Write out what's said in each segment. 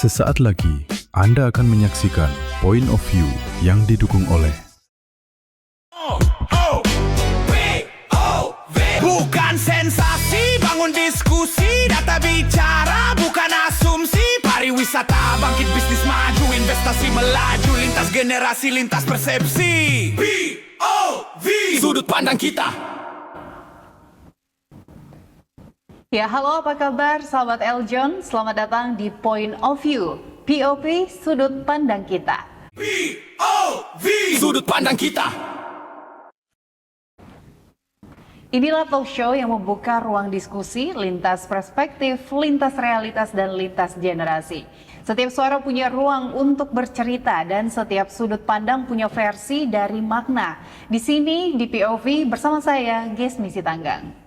Sesaat lagi, Anda akan menyaksikan Point of View yang didukung oleh Bukan sensasi, bangun diskusi, data bicara, bukan asumsi. Pariwisata, bangkit bisnis maju, investasi melaju, lintas generasi, lintas persepsi. POV, sudut pandang kita. Ya, halo apa kabar sahabat Eljon? Selamat datang di Point of View, POV Sudut Pandang Kita. POV, sudut pandang kita. Inilah talk show yang membuka ruang diskusi, lintas perspektif, lintas realitas, dan lintas generasi. Setiap suara punya ruang untuk bercerita dan setiap sudut pandang punya versi dari makna. Di sini, di POV, bersama saya, Gesmi Sitanggang.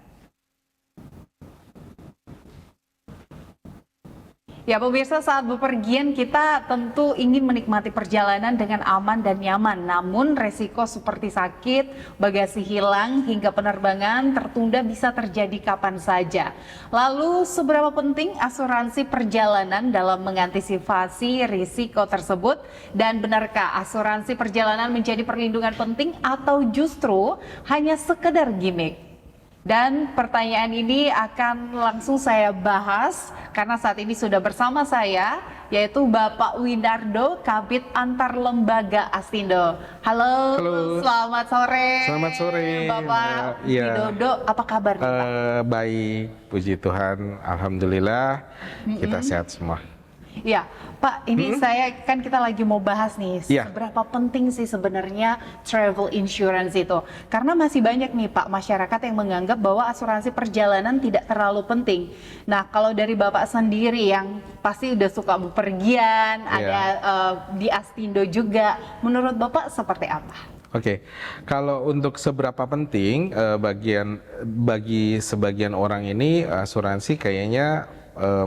Ya pemirsa, saat bepergian kita tentu ingin menikmati perjalanan dengan aman dan nyaman. Namun resiko seperti sakit, bagasi hilang, hingga penerbangan tertunda bisa terjadi kapan saja. Lalu seberapa penting asuransi perjalanan dalam mengantisipasi risiko tersebut? Dan benarkah asuransi perjalanan menjadi perlindungan penting atau justru hanya sekedar gimmick? Dan pertanyaan ini akan langsung saya bahas karena saat ini sudah bersama saya yaitu Bapak Winardo, Kabid Antar Lembaga Astindo. Halo, selamat sore. Selamat sore, Bapak Widodo, apa kabar nih, Pak? Baik, puji Tuhan, alhamdulillah kita sehat semua. Ya, Pak, ini kita lagi mau bahas nih, Ya. seberapa penting sih sebenarnya travel insurance itu? Karena masih banyak nih Pak masyarakat yang menganggap bahwa asuransi perjalanan tidak terlalu penting. Nah, kalau dari Bapak sendiri yang pasti udah suka bepergian, ada di Astindo juga, menurut Bapak seperti apa? Oke, kalau untuk seberapa penting bagi sebagian orang ini asuransi kayaknya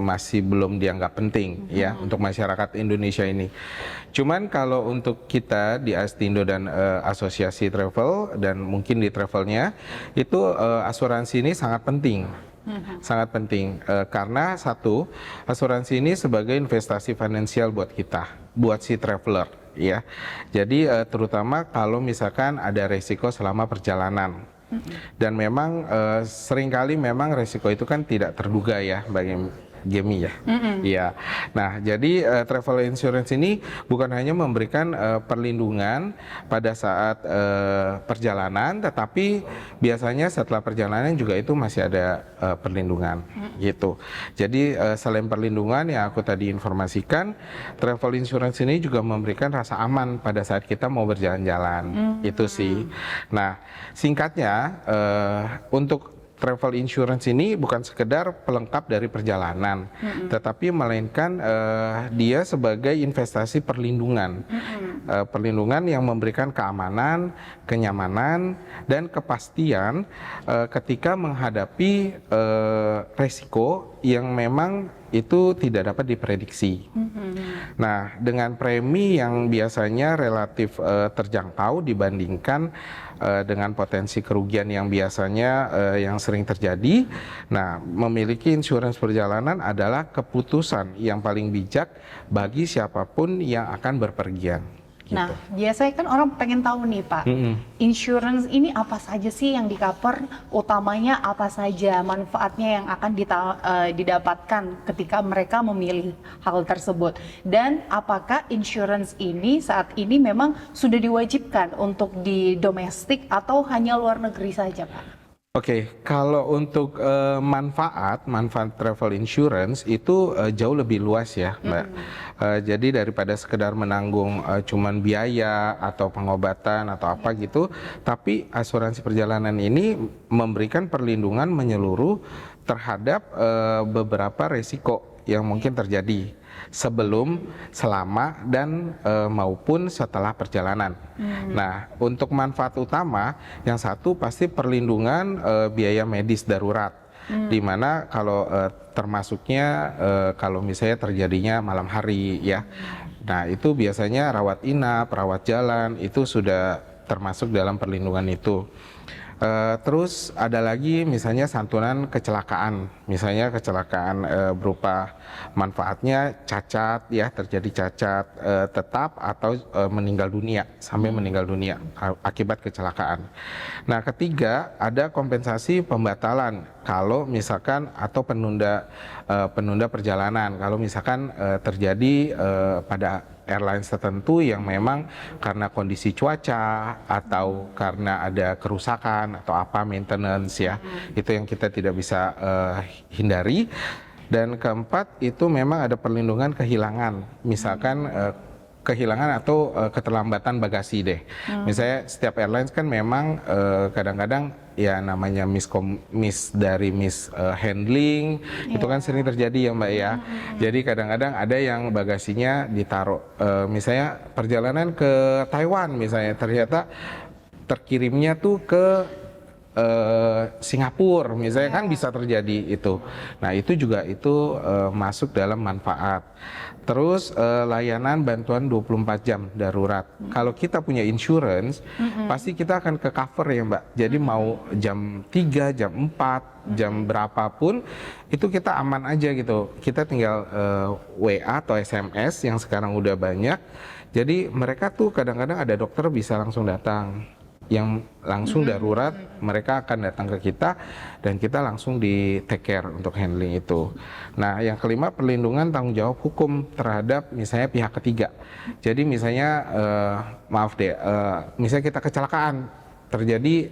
masih belum dianggap penting ya untuk masyarakat Indonesia ini. Cuman kalau untuk kita di Astindo dan Asosiasi Travel dan mungkin di travelnya itu asuransi ini sangat penting. Sangat penting karena satu, asuransi ini sebagai investasi finansial buat kita, buat si traveler ya. Jadi terutama kalau misalkan ada resiko selama perjalanan. Dan memang seringkali memang resiko itu kan tidak terduga ya bagi Gemi ya. Iya. Nah, jadi travel insurance ini bukan hanya memberikan perlindungan pada saat perjalanan, tetapi biasanya setelah perjalanan juga itu masih ada perlindungan gitu. Jadi selain perlindungan yang aku tadi informasikan, travel insurance ini juga memberikan rasa aman pada saat kita mau berjalan-jalan. Itu sih. Nah, singkatnya untuk travel insurance ini bukan sekedar pelengkap dari perjalanan, tetapi melainkan dia sebagai investasi perlindungan, perlindungan yang memberikan keamanan, kenyamanan, dan kepastian ketika menghadapi resiko yang memang itu tidak dapat diprediksi. Nah, dengan premi yang biasanya relatif terjangkau dibandingkan dengan potensi kerugian yang biasanya yang sering terjadi. Nah, memiliki insurans perjalanan adalah keputusan yang paling bijak bagi siapapun yang akan berpergian. Gitu. Nah, biasanya kan orang pengen tahu nih Pak, insurance ini apa saja sih yang di-cover, utamanya apa saja manfaatnya yang akan didapatkan ketika mereka memilih hal tersebut, dan apakah insurance ini saat ini memang sudah diwajibkan untuk di domestik atau hanya luar negeri saja Pak? Oke, kalau untuk manfaat travel insurance itu jauh lebih luas ya, Mbak. Jadi daripada sekedar menanggung cuman biaya atau pengobatan atau apa gitu, tapi asuransi perjalanan ini memberikan perlindungan menyeluruh terhadap beberapa resiko yang mungkin terjadi sebelum, selama, dan maupun setelah perjalanan. Nah, untuk manfaat utama, yang satu pasti perlindungan biaya medis darurat, di mana kalau termasuknya kalau misalnya terjadinya malam hari ya. Nah, itu biasanya rawat inap, rawat jalan, itu sudah termasuk dalam perlindungan itu. Terus ada lagi misalnya santunan kecelakaan, misalnya kecelakaan berupa manfaatnya cacat ya, terjadi cacat tetap atau meninggal dunia sampai meninggal dunia akibat kecelakaan. Nah, ketiga ada kompensasi pembatalan kalau misalkan atau penunda perjalanan kalau misalkan terjadi pada airlines tertentu yang memang karena kondisi cuaca atau karena ada kerusakan atau apa maintenance ya, itu yang kita tidak bisa hindari. Dan keempat itu memang ada perlindungan kehilangan, misalkan kehilangan atau keterlambatan bagasi deh. Misalnya setiap airlines kan memang kadang-kadang ya namanya handling itu kan sering terjadi ya Mbak ya. Jadi kadang-kadang ada yang bagasinya ditaruh misalnya perjalanan ke Taiwan misalnya ternyata terkirimnya tuh ke Singapura misalnya kan bisa terjadi itu. Nah itu juga masuk dalam manfaat. Terus layanan bantuan 24 jam darurat. Kalau kita punya insurance, pasti kita akan ke cover ya Mbak. Jadi mau jam 3, jam 4, jam berapapun, itu kita aman aja gitu. Kita tinggal WA atau SMS yang sekarang udah banyak. Jadi mereka tuh kadang-kadang ada dokter bisa langsung datang. Yang langsung darurat, mereka akan datang ke kita dan kita langsung di take care untuk handling itu. Nah, yang kelima perlindungan tanggung jawab hukum terhadap misalnya pihak ketiga. Jadi misalnya misalnya kita kecelakaan, terjadi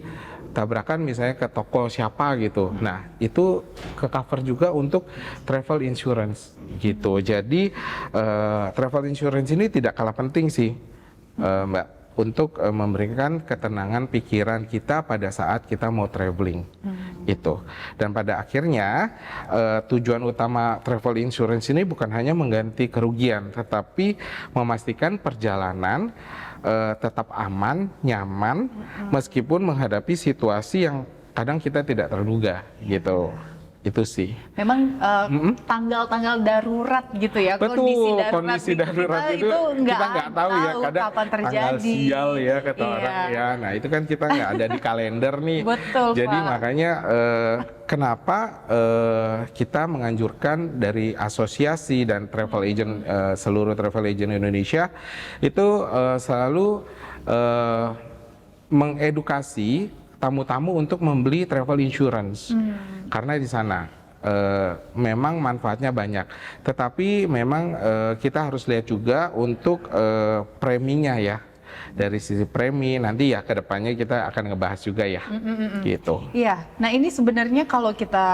tabrakan misalnya ke toko siapa gitu. Nah, itu ke cover juga untuk travel insurance gitu. Jadi travel insurance ini tidak kalah penting sih, Mbak, untuk memberikan ketenangan pikiran kita pada saat kita mau traveling itu. Dan pada akhirnya tujuan utama travel insurance ini bukan hanya mengganti kerugian, tetapi memastikan perjalanan tetap aman, nyaman, meskipun menghadapi situasi yang kadang kita tidak terduga gitu. Itu sih. Memang tanggal-tanggal darurat gitu ya. Betul, kondisi darurat itu kita nggak tahu ya, kadang kapan terjadi. Tanggal sial ya kata orang ya. Nah itu kan kita nggak ada di kalender nih. Betul, jadi Pak. makanya kenapa kita menganjurkan dari asosiasi dan travel agent seluruh travel agent Indonesia itu selalu mengedukasi tamu-tamu untuk membeli travel insurance karena di sana memang manfaatnya banyak, tetapi memang kita harus lihat juga untuk preminya ya. Dari sisi premi nanti ya kedepannya kita akan ngebahas juga ya gitu. Iya, nah ini sebenarnya kalau kita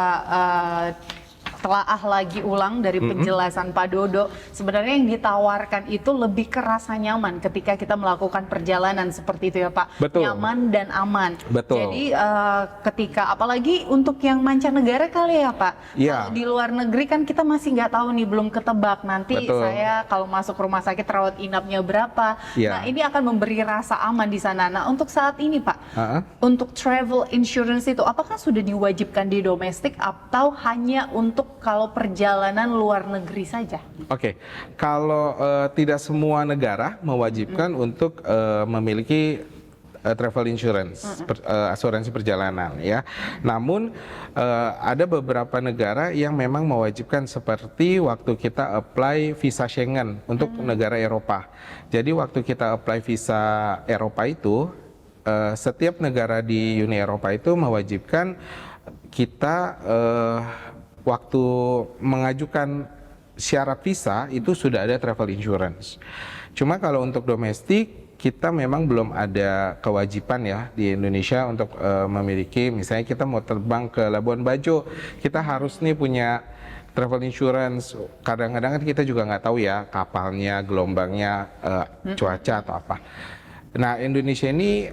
telaah lagi ulang dari penjelasan Pak Dodo, sebenarnya yang ditawarkan itu lebih ke rasa nyaman ketika kita melakukan perjalanan seperti itu ya Pak. Betul. Nyaman dan aman. Betul. Jadi ketika apalagi untuk yang mancanegara kali ya Pak. Iya. Kalau di luar negeri kan kita masih nggak tahu nih, belum ketebak nanti. Betul. Saya kalau masuk rumah sakit rawat inapnya berapa. Iya. Nah ini akan memberi rasa aman di sana. Nah untuk saat ini Pak, untuk travel insurance itu apakah sudah diwajibkan di domestik atau hanya untuk kalau perjalanan luar negeri saja? Oke, kalau tidak semua negara mewajibkan untuk memiliki travel insurance, asuransi perjalanan ya. Namun ada beberapa negara yang memang mewajibkan, seperti waktu kita apply visa Schengen untuk negara Eropa. Jadi waktu kita apply visa Eropa itu, setiap negara di Uni Eropa itu mewajibkan kita waktu mengajukan syarat visa itu sudah ada travel insurance. Cuma kalau untuk domestik kita memang belum ada kewajiban ya di Indonesia untuk memiliki, misalnya kita mau terbang ke Labuan Bajo, kita harus nih punya travel insurance. Kadang-kadang kan kita juga nggak tahu ya kapalnya, gelombangnya, cuaca atau apa. Nah, Indonesia ini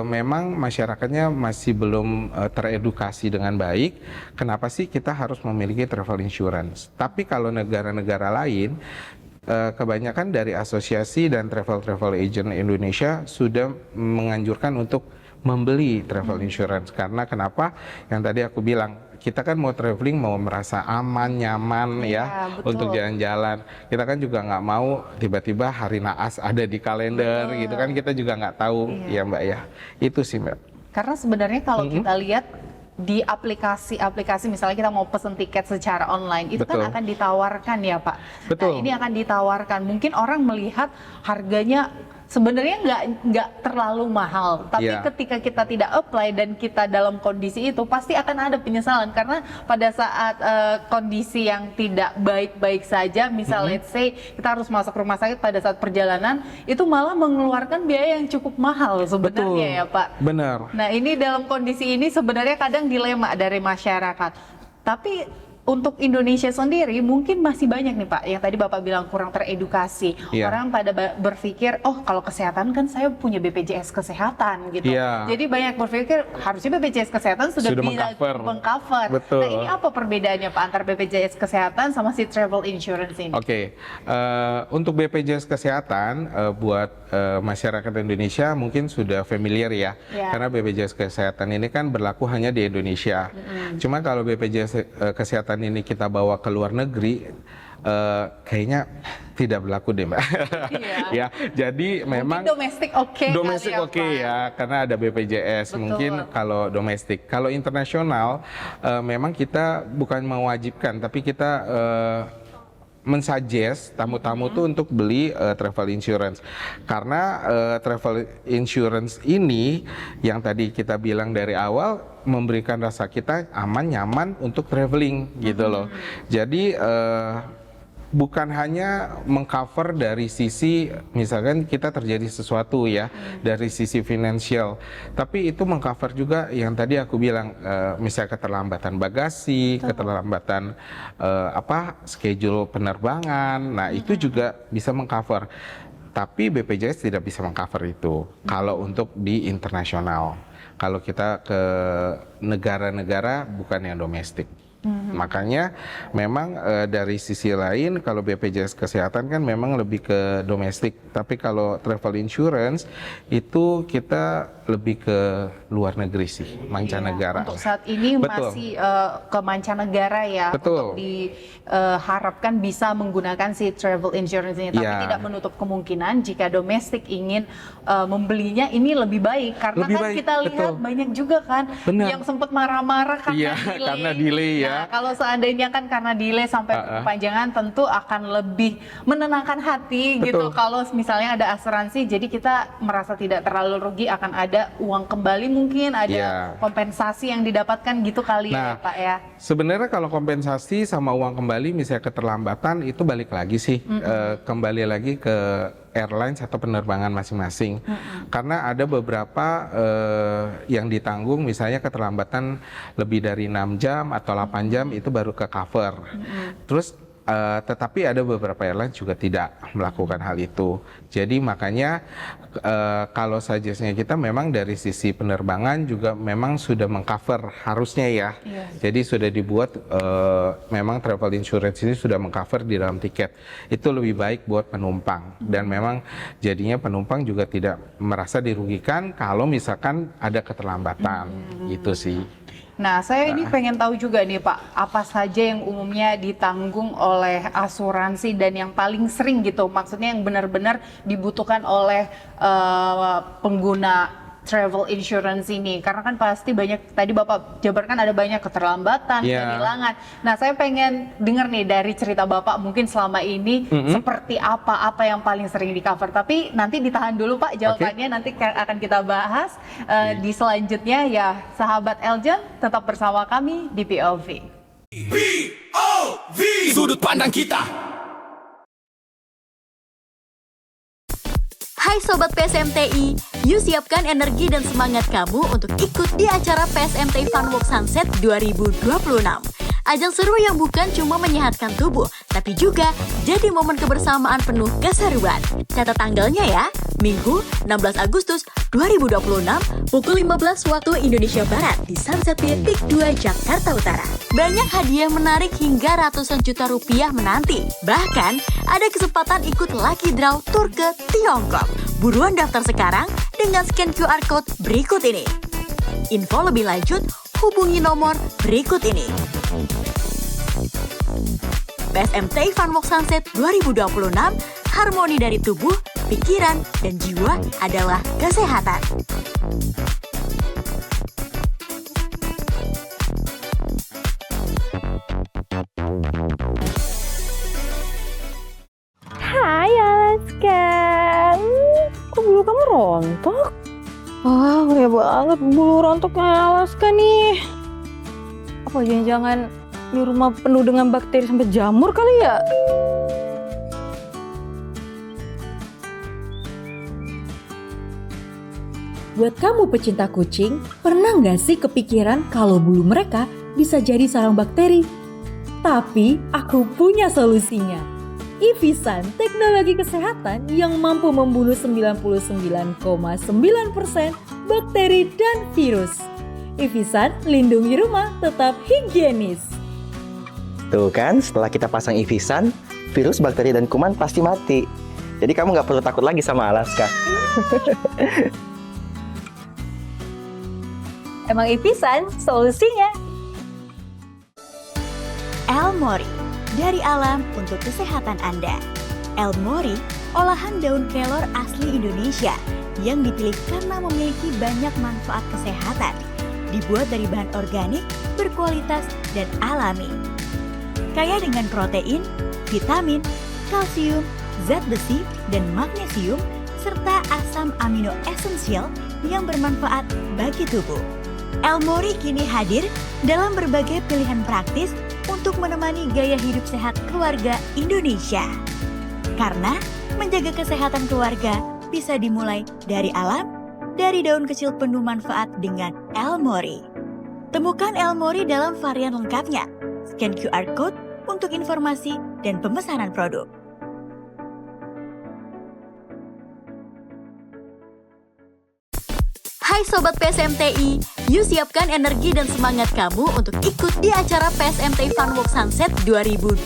memang masyarakatnya masih belum teredukasi dengan baik. Kenapa sih kita harus memiliki travel insurance? Tapi kalau negara-negara lain, kebanyakan dari asosiasi dan travel agent Indonesia sudah menganjurkan untuk membeli travel insurance. Karena kenapa? Yang tadi aku bilang, kita kan mau traveling mau merasa aman, nyaman ya untuk jalan-jalan. Kita kan juga nggak mau tiba-tiba hari naas ada di kalender gitu kan, kita juga nggak tahu ya Mbak ya. Itu sih Mbak. Karena sebenarnya kalau kita lihat di aplikasi-aplikasi, misalnya kita mau pesen tiket secara online, itu Betul. kan akan ditawarkan ya Pak. Betul. Nah, ini akan ditawarkan. Mungkin orang melihat harganya sebenarnya nggak terlalu mahal, tapi Iya. ketika kita tidak apply dan kita dalam kondisi itu, pasti akan ada penyesalan. Karena pada saat kondisi yang tidak baik-baik saja, misal let's say kita harus masuk rumah sakit pada saat perjalanan, itu malah mengeluarkan biaya yang cukup mahal sebenarnya ya Pak. Benar. Nah, ini dalam kondisi ini sebenarnya kadang dilema dari masyarakat. Tapi untuk Indonesia sendiri mungkin masih banyak nih Pak, yang tadi Bapak bilang kurang teredukasi. Iya. Orang pada berpikir, oh kalau kesehatan kan saya punya BPJS Kesehatan gitu. Iya. Jadi banyak berpikir harusnya BPJS Kesehatan sudah mengcover. Betul. Nah, ini apa perbedaannya Pak antara BPJS Kesehatan sama si travel insurance ini? Oke, untuk BPJS Kesehatan buat masyarakat Indonesia mungkin sudah familiar ya, Ya. karena BPJS Kesehatan ini kan berlaku hanya di Indonesia. Cuma kalau BPJS Kesehatan ini kita bawa ke luar negeri, kayaknya tidak berlaku deh Mbak. Iya. Ya, jadi memang Mungkin domestik oke domestik kali ya, oke Pak. ya, karena ada BPJS. Betul. Mungkin kalau domestik, kalau internasional memang kita bukan mewajibkan, tapi kita mensuggest tamu-tamu tuh untuk beli travel insurance, karena travel insurance ini yang tadi kita bilang dari awal memberikan rasa kita aman, nyaman untuk traveling gitu loh. Jadi bukan hanya mengcover dari sisi misalkan kita terjadi sesuatu ya, dari sisi finansial, tapi itu mengcover juga yang tadi aku bilang, misalnya keterlambatan bagasi, keterlambatan schedule penerbangan. Nah, itu juga bisa mengcover. Tapi BPJS tidak bisa mengcover itu kalau untuk di internasional. Kalau kita ke negara-negara bukan yang domestik. Makanya memang dari sisi lain kalau BPJS Kesehatan kan memang lebih ke domestik, tapi kalau travel insurance itu kita lebih ke luar negeri sih, mancanegara. Untuk saat ini Betul. masih ke mancanegara ya. Betul. Untuk diharapkan bisa menggunakan si travel insurance ini, tapi Ya. tidak menutup kemungkinan jika domestik ingin membelinya ini lebih baik, karena Lebih kan baik, kita lihat betul. banyak juga kan Benar. yang sempat marah-marah karena Iya, delay. karena delay ya. Nah, kalau seandainya kan karena delay sampai kepanjangan, tentu akan lebih menenangkan hati gitu. Betul. Kalau misalnya ada asuransi, jadi kita merasa tidak terlalu rugi, akan ada uang kembali, mungkin ada Iya. kompensasi yang didapatkan gitu kali ya Nah, Pak ya. Sebenarnya kalau kompensasi sama uang kembali misalnya keterlambatan itu balik lagi sih, kembali lagi ke airlines atau penerbangan masing-masing. Karena ada beberapa yang ditanggung, misalnya keterlambatan lebih dari 6 jam atau 8 jam itu baru ke cover. Terus tetapi ada beberapa airlines juga tidak melakukan hal itu. Jadi makanya kalau suggest-nya kita memang dari sisi penerbangan juga memang sudah mengcover harusnya ya. Iya. Jadi sudah dibuat memang travel insurance ini sudah mengcover di dalam tiket. Itu lebih baik buat penumpang, dan memang jadinya penumpang juga tidak merasa dirugikan kalau misalkan ada keterlambatan. Gitu sih. Nah, saya ini pengen tahu juga nih Pak, apa saja yang umumnya ditanggung oleh asuransi dan yang paling sering gitu, maksudnya yang benar-benar dibutuhkan oleh pengguna travel insurance ini, karena kan pasti banyak, tadi Bapak jabarkan ada banyak keterlambatan, Iya. kehilangan. Nah, saya pengen dengar nih dari cerita Bapak mungkin selama ini seperti apa yang paling sering di cover. Tapi nanti ditahan dulu Pak jawabannya, nanti akan kita bahas di selanjutnya ya. Sahabat Eljon, tetap bersama kami di POV. POV, sudut pandang kita. Hai Sobat PSMTI, yuk siapkan energi dan semangat kamu untuk ikut di acara PSMTI Fun Walk Sunset 2026. Ajang seru yang bukan cuma menyehatkan tubuh, tapi juga jadi momen kebersamaan penuh keseruan. Catat tanggalnya ya, Minggu 16 Agustus 2026, pukul 15 waktu Indonesia Barat di Sunset Pier Peak 2 Jakarta Utara. Banyak hadiah menarik hingga ratusan juta rupiah menanti. Bahkan, ada kesempatan ikut lucky draw tur ke Tiongkok. Buruan daftar sekarang dengan scan QR Code berikut ini. Info lebih lanjut, hubungi nomor berikut ini. PSMTI Fun Walk Sunset 2026, harmoni dari tubuh, pikiran, dan jiwa adalah kesehatan. Wah, banyak banget bulu rontoknya Alaska nih. Apa jangan-jangan di rumah penuh dengan bakteri sampai jamur kali ya? Buat kamu pecinta kucing, pernah nggak sih kepikiran kalau bulu mereka bisa jadi sarang bakteri? Tapi aku punya solusinya. Ivisan, teknologi kesehatan yang mampu membunuh 99,9% bakteri dan virus. Ivisan, lindungi rumah tetap higienis. Tuh kan, setelah kita pasang Ivisan, virus, bakteri, dan kuman pasti mati. Jadi kamu nggak perlu takut lagi sama Alaska. Emang Ivisan solusinya. Elmori, dari alam untuk kesehatan Anda. Elmori, olahan daun kelor asli Indonesia yang dipilih karena memiliki banyak manfaat kesehatan. Dibuat dari bahan organik, berkualitas, dan alami. Kaya dengan protein, vitamin, kalsium, zat besi, dan magnesium, serta asam amino esensial yang bermanfaat bagi tubuh. Elmori kini hadir dalam berbagai pilihan praktis untuk menemani gaya hidup sehat keluarga Indonesia. Karena menjaga kesehatan keluarga bisa dimulai dari alam, dari daun kecil penuh manfaat dengan Elmori. Temukan Elmori dalam varian lengkapnya. Scan QR Code untuk informasi dan pemesanan produk. Hai Sobat PSMTI, yuk siapkan energi dan semangat kamu untuk ikut di acara PSMTI Fun Walk Sunset 2026.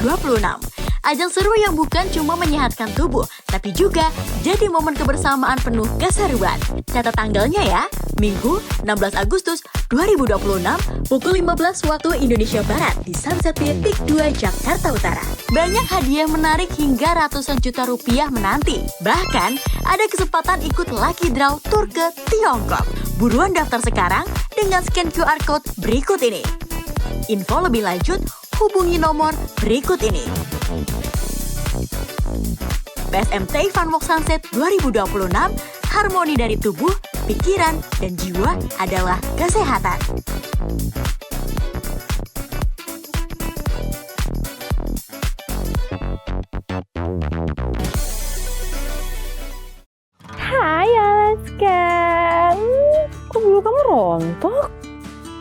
Ajang seru yang bukan cuma menyehatkan tubuh, tapi juga jadi momen kebersamaan penuh keseruan. Catat tanggalnya ya, Minggu 16 Agustus 2026, pukul 15 waktu Indonesia Barat di Sunset Pier Peak 2 Jakarta Utara. Banyak hadiah menarik hingga ratusan juta rupiah menanti. Bahkan, ada kesempatan ikut lucky draw tur ke Tiongkok. Buruan daftar sekarang dengan scan QR Code berikut ini. Info lebih lanjut, hubungi nomor berikut ini. PSMTI Fun Walk Sunset 2026, harmoni dari tubuh, pikiran, dan jiwa adalah kesehatan. Hai Alaska. Kok bulu kamu rontok?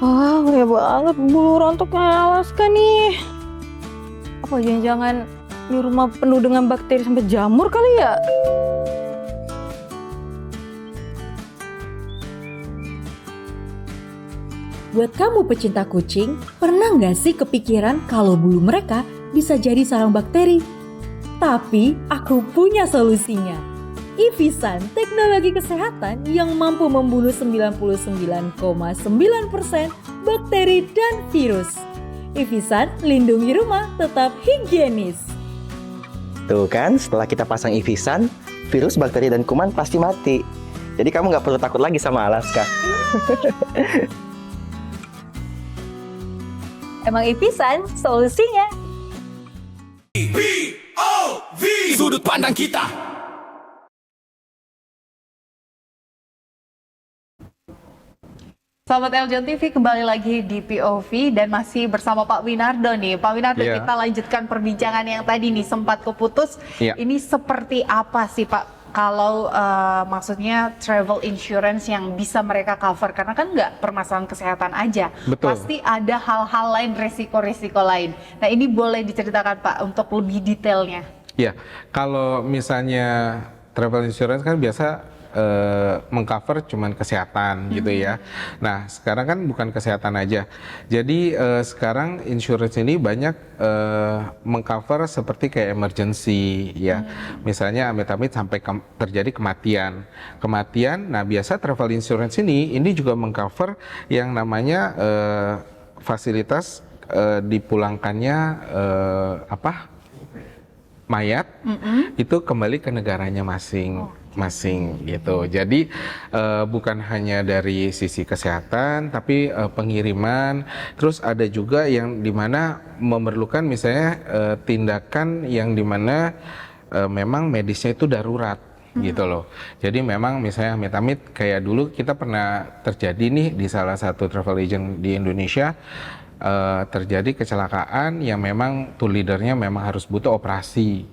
Wah, banyak banget bulu rontoknya Alaska nih. Apa jangan-jangan di rumah penuh dengan bakteri sampai jamur kali ya? Buat kamu pecinta kucing, pernah nggak sih kepikiran kalau bulu mereka bisa jadi sarang bakteri? Tapi aku punya solusinya. Ivisan, teknologi kesehatan yang mampu membunuh 99,9% bakteri dan virus. Ivisan, lindungi rumah tetap higienis. Tuh kan, setelah kita pasang Ivisan, virus, bakteri, dan kuman pasti mati. Jadi kamu nggak perlu takut lagi sama Alaska. Emang Ivisan solusinya. POV Sudut pandang kita. Sahabat Eljon TV kembali lagi di POV dan masih bersama Pak Winardo nih. Pak Winardo, Iya. kita lanjutkan perbincangan yang tadi nih sempat keputus. Iya. Ini seperti apa sih Pak kalau maksudnya travel insurance yang bisa mereka cover? Karena kan nggak permasalahan kesehatan aja. Betul. Pasti ada hal-hal lain, resiko-resiko lain. Nah ini boleh diceritakan Pak untuk lebih detailnya. Ya, kalau misalnya travel insurance kan biasa mengcover cuman kesehatan gitu ya. Nah, sekarang kan bukan kesehatan aja. Jadi sekarang insurance ini banyak mengcover seperti kayak emergency ya. Misalnya amit-amit sampai terjadi kematian. Nah biasa travel insurance ini juga mengcover yang namanya fasilitas dipulangkannya mayat itu kembali ke negaranya masing-masing gitu. Jadi bukan hanya dari sisi kesehatan, tapi pengiriman. Terus ada juga yang dimana memerlukan misalnya tindakan yang dimana memang medisnya itu darurat. gitu loh. Jadi memang misalnya amit-amit kayak dulu kita pernah terjadi nih di salah satu travel agent di Indonesia, terjadi kecelakaan yang memang tour leadernya memang harus butuh operasi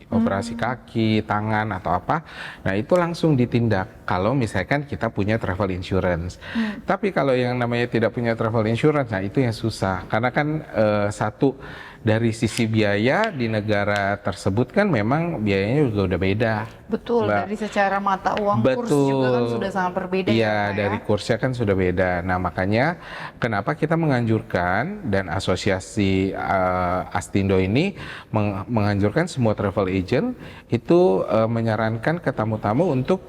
kaki, tangan atau apa. Nah itu langsung ditindak kalau misalkan kita punya travel insurance. Tapi kalau yang namanya tidak punya travel insurance, nah itu yang susah karena kan satu dari sisi biaya di negara tersebut kan memang biayanya juga udah beda. Betul, Mbak. dari secara mata uang kurs juga kan sudah sangat berbeda. Iya, ya, Pak, dari kursnya kan sudah beda. Nah, makanya kenapa kita menganjurkan dan asosiasi Astindo ini menganjurkan semua travel agent itu menyarankan ke tamu-tamu untuk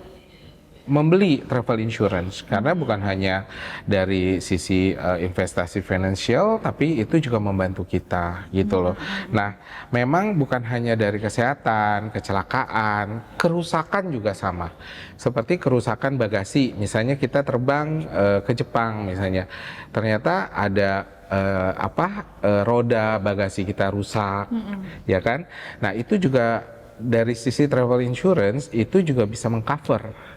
membeli travel insurance karena bukan hanya dari sisi investasi finansial tapi itu juga membantu kita gitu loh. Nah, memang bukan hanya dari kesehatan, kecelakaan, kerusakan juga sama. Seperti kerusakan bagasi, misalnya kita terbang ke Jepang misalnya. Ternyata ada roda bagasi kita rusak, ya kan? Nah, itu juga dari sisi travel insurance itu juga bisa mengcover.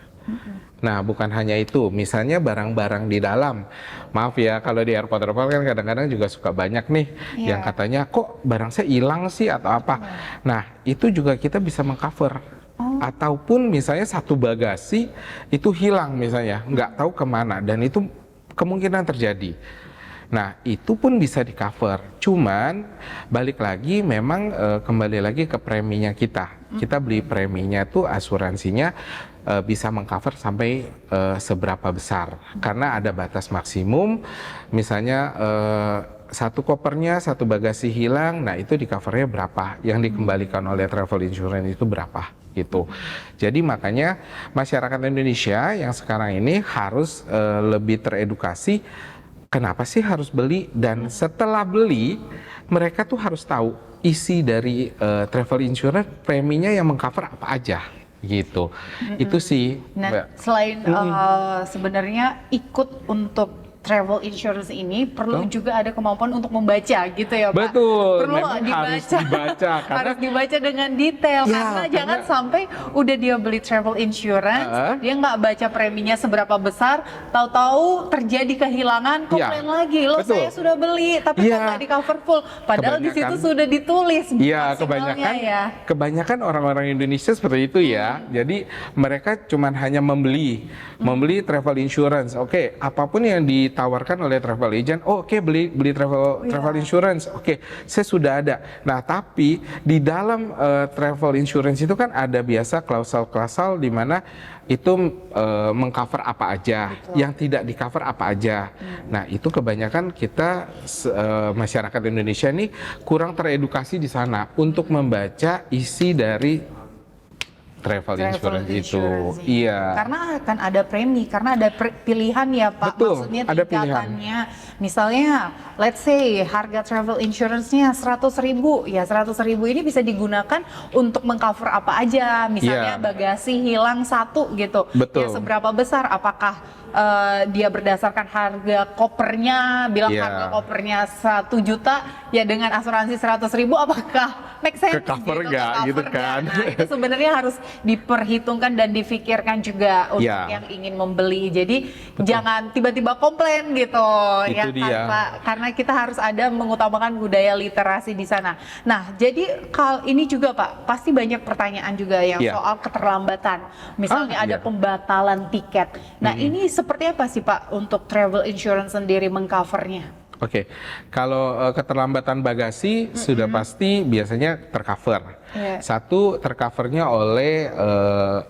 Nah, bukan hanya itu, misalnya barang-barang di dalam. Maaf ya, kalau di airport kan kadang-kadang juga suka banyak nih yang katanya kok barang saya hilang sih atau apa. Nah, itu juga kita bisa mengcover. Ataupun misalnya satu bagasi itu hilang misalnya, nggak tahu kemana dan itu kemungkinan terjadi. Nah, itu pun bisa di-cover. Cuman balik lagi memang kembali lagi ke preminya kita. Kita beli preminya tuh asuransinya bisa mengcover sampai seberapa besar. Karena ada batas maksimum. Misalnya satu kopernya, satu bagasi hilang, nah itu di-covernya berapa? Yang dikembalikan oleh travel insurance itu berapa? Gitu. Jadi makanya masyarakat Indonesia yang sekarang ini harus lebih teredukasi. Kenapa sih harus beli? Dan setelah beli, mereka tuh harus tahu isi dari travel insurance preminya yang mengcover apa aja, gitu. Itu sih. Nah, Mbak. selain sebenarnya ikut untuk travel insurance ini perlu juga ada kemampuan untuk membaca gitu ya Pak. Betul, Perlu memang harus dibaca, karena- harus dibaca dengan detail Ya, karena jangan sampai udah dia beli travel insurance dia nggak baca preminya seberapa besar, tahu-tahu terjadi kehilangan komplain lagi loh betul. saya sudah beli tapi kok Ya. nggak di cover full padahal di situ Kebanyakan- sudah ditulis Iya, maksimalnya ya. kebanyakan orang-orang Indonesia seperti itu ya. Jadi mereka cuman hanya membeli travel insurance. Oke, apapun yang ditawarkan oleh travel agent, beli travel insurance. Oke, saya sudah ada. Nah, tapi di dalam travel insurance itu kan ada biasa klausal-klausal di mana itu mengcover apa aja, yang tidak di-cover apa aja. Nah, itu kebanyakan kita masyarakat Indonesia ini kurang teredukasi di sana untuk membaca isi dari travel insurance itu. Iya. Karena akan ada premi, karena ada pilihan ya Pak. Betul, Maksudnya ada tingkatannya. Misalnya, let's say harga travel insurance-nya 100.000, ya 100.000 ini bisa digunakan untuk mengcover apa aja. Misalnya Iya. bagasi hilang satu gitu. Betul. Ya seberapa besar? Apakah dia berdasarkan harga kopernya, bilang Iya. harga kopernya 1 juta, ya dengan asuransi 100.000 apakah make sense? Ke-cover gitu, nggak, ke-cover gitu nggak? kan? Nah, itu sebenarnya harus diperhitungkan dan difikirkan juga untuk Ya. yang ingin membeli. Jadi jangan tiba-tiba komplain gitu Itu ya dia. kan, Pak. Karena kita harus ada mengutamakan budaya literasi di sana. Nah, jadi ini juga Pak, pasti banyak pertanyaan juga yang Ya. soal keterlambatan. Misalnya ada iya. pembatalan tiket. Nah, ini seperti apa sih Pak untuk travel insurance sendiri mengcovernya? Oke, kalau keterlambatan bagasi sudah pasti biasanya tercover. Iya. Satu, tercovernya oleh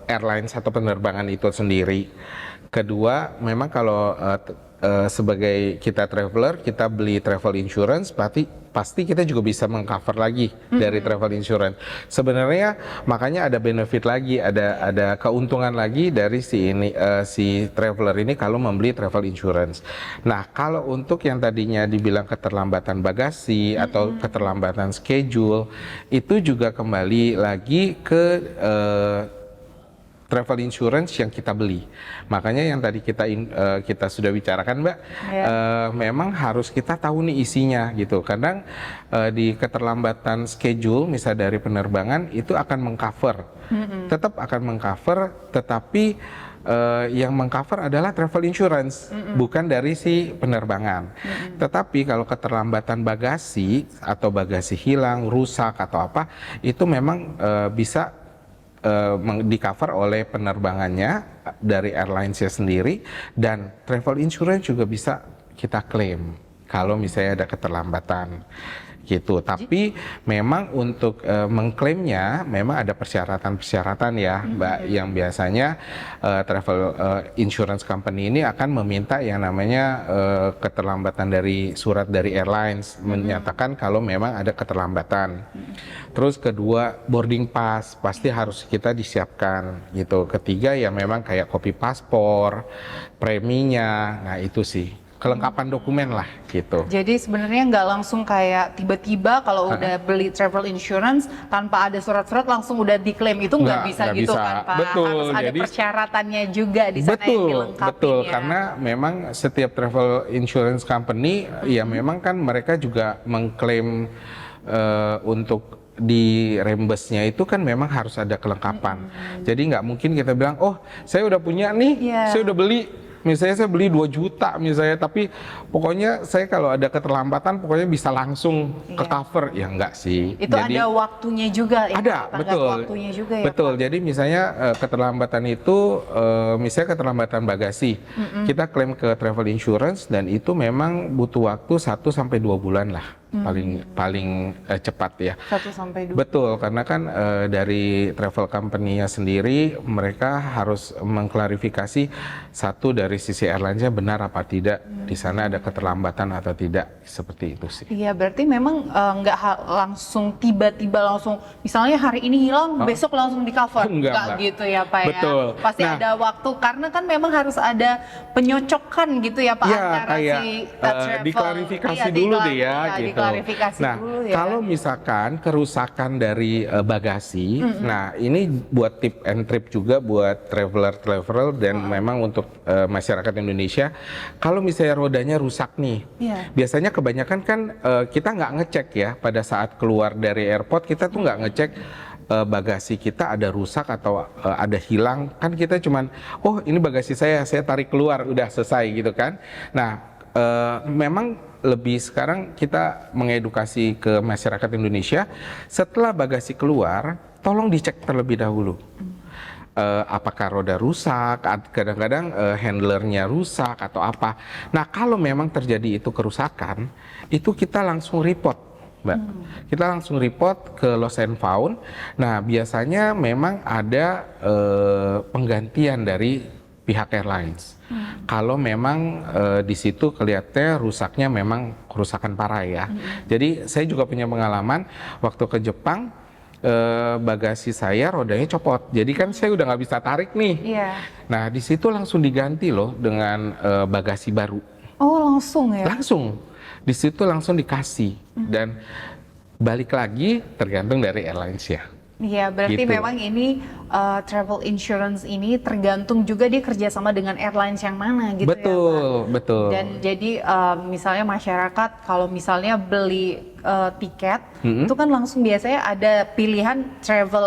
airlines atau penerbangan itu sendiri. Kedua, memang kalau sebagai kita traveler, kita beli travel insurance, pasti kita juga bisa mengcover lagi dari travel insurance. Sebenarnya makanya ada benefit lagi, ada keuntungan lagi dari si traveler ini kalau membeli travel insurance. Nah, kalau untuk yang tadinya dibilang keterlambatan bagasi atau keterlambatan schedule, itu juga kembali lagi ke travel insurance yang kita beli. Makanya yang tadi kita sudah bicarakan, Mbak, memang harus kita tahu nih isinya gitu. Kadang di keterlambatan schedule, misal dari penerbangan itu akan mengcover, tetap akan mengcover, tetapi yang mengcover adalah travel insurance, bukan dari si penerbangan. Tetapi kalau keterlambatan bagasi atau bagasi hilang, rusak atau apa, itu memang bisa di cover oleh penerbangannya dari airlines-nya sendiri, dan travel insurance juga bisa kita klaim kalau misalnya ada keterlambatan gitu. Tapi memang untuk mengklaimnya memang ada persyaratan-persyaratan ya, Mbak, yang biasanya travel insurance company ini akan meminta yang namanya keterlambatan dari surat dari airlines menyatakan kalau memang ada keterlambatan. Terus kedua, boarding pass pasti harus kita disiapkan gitu. Ketiga ya memang kayak kopi paspor, preminya, nah itu sih. Kelengkapan dokumen lah gitu. Jadi sebenarnya nggak langsung kayak tiba-tiba kalau udah beli travel insurance tanpa ada surat-surat langsung udah diklaim, itu nggak bisa gitu kan Pak? Betul. Harus ada persyaratannya juga di sana yang dilengkapi. Betul, karena memang setiap travel insurance company ya memang kan mereka juga mengklaim untuk di reimburse-nya itu kan memang harus ada kelengkapan. Jadi nggak mungkin kita bilang, oh saya udah punya nih, saya udah beli. Misalnya saya beli 2 juta misalnya, tapi pokoknya saya kalau ada keterlambatan pokoknya bisa langsung ke cover. Ya enggak sih. Itu jadi, ada waktunya juga ya? Ada, betul. Waktunya juga ya, betul. Pak? Jadi misalnya keterlambatan itu, misalnya keterlambatan bagasi, kita klaim ke travel insurance dan itu memang butuh waktu 1 sampai 2 bulan lah. Paling cepat ya. 1 sampai 2. Betul, karena kan dari travel company-nya sendiri mereka harus mengklarifikasi satu dari sisi airline-nya benar apa tidak di sana ada keterlambatan atau tidak, seperti itu sih. Iya, berarti memang nggak langsung tiba-tiba langsung misalnya hari ini hilang besok langsung di cover. Enggak gitu ya Pak. Betul. Ya. Pasti ada waktu, karena kan memang harus ada penyocokan gitu ya Pak, ya, antara kayak, si travel. diklarifikasi dulu deh ya gitu. Nah, dulu ya. kalau misalkan kerusakan dari bagasi, nah ini buat tip and trip juga buat traveler dan memang untuk masyarakat Indonesia, kalau misalnya rodanya rusak nih, biasanya kebanyakan kan kita nggak ngecek ya pada saat keluar dari airport, kita tuh nggak ngecek bagasi kita ada rusak atau ada hilang, kan kita cuman, oh ini bagasi saya tarik keluar, udah selesai gitu kan. Nah, memang lebih sekarang kita mengedukasi ke masyarakat Indonesia, setelah bagasi keluar, tolong dicek terlebih dahulu. Apakah roda rusak, kadang-kadang handlernya rusak atau apa. Nah, kalau memang terjadi itu kerusakan, itu kita langsung report, Mbak. Kita langsung report ke Lost and Found. Nah, biasanya memang ada penggantian dari pihak airlines. Kalau memang di situ kelihatannya rusaknya memang kerusakan parah ya. Jadi saya juga punya pengalaman waktu ke Jepang, bagasi saya rodanya copot. Jadi kan saya udah nggak bisa tarik nih. Nah di situ langsung diganti loh dengan bagasi baru. Oh langsung ya? Langsung. Di situ langsung dikasih dan balik lagi tergantung dari airlines ya. Iya, berarti gitu. memang ini travel insurance ini tergantung juga dia kerjasama dengan airlines yang mana gitu. Betul, ya Pak? Betul. Dan jadi misalnya masyarakat kalau misalnya beli tiket, itu kan langsung biasanya ada pilihan travel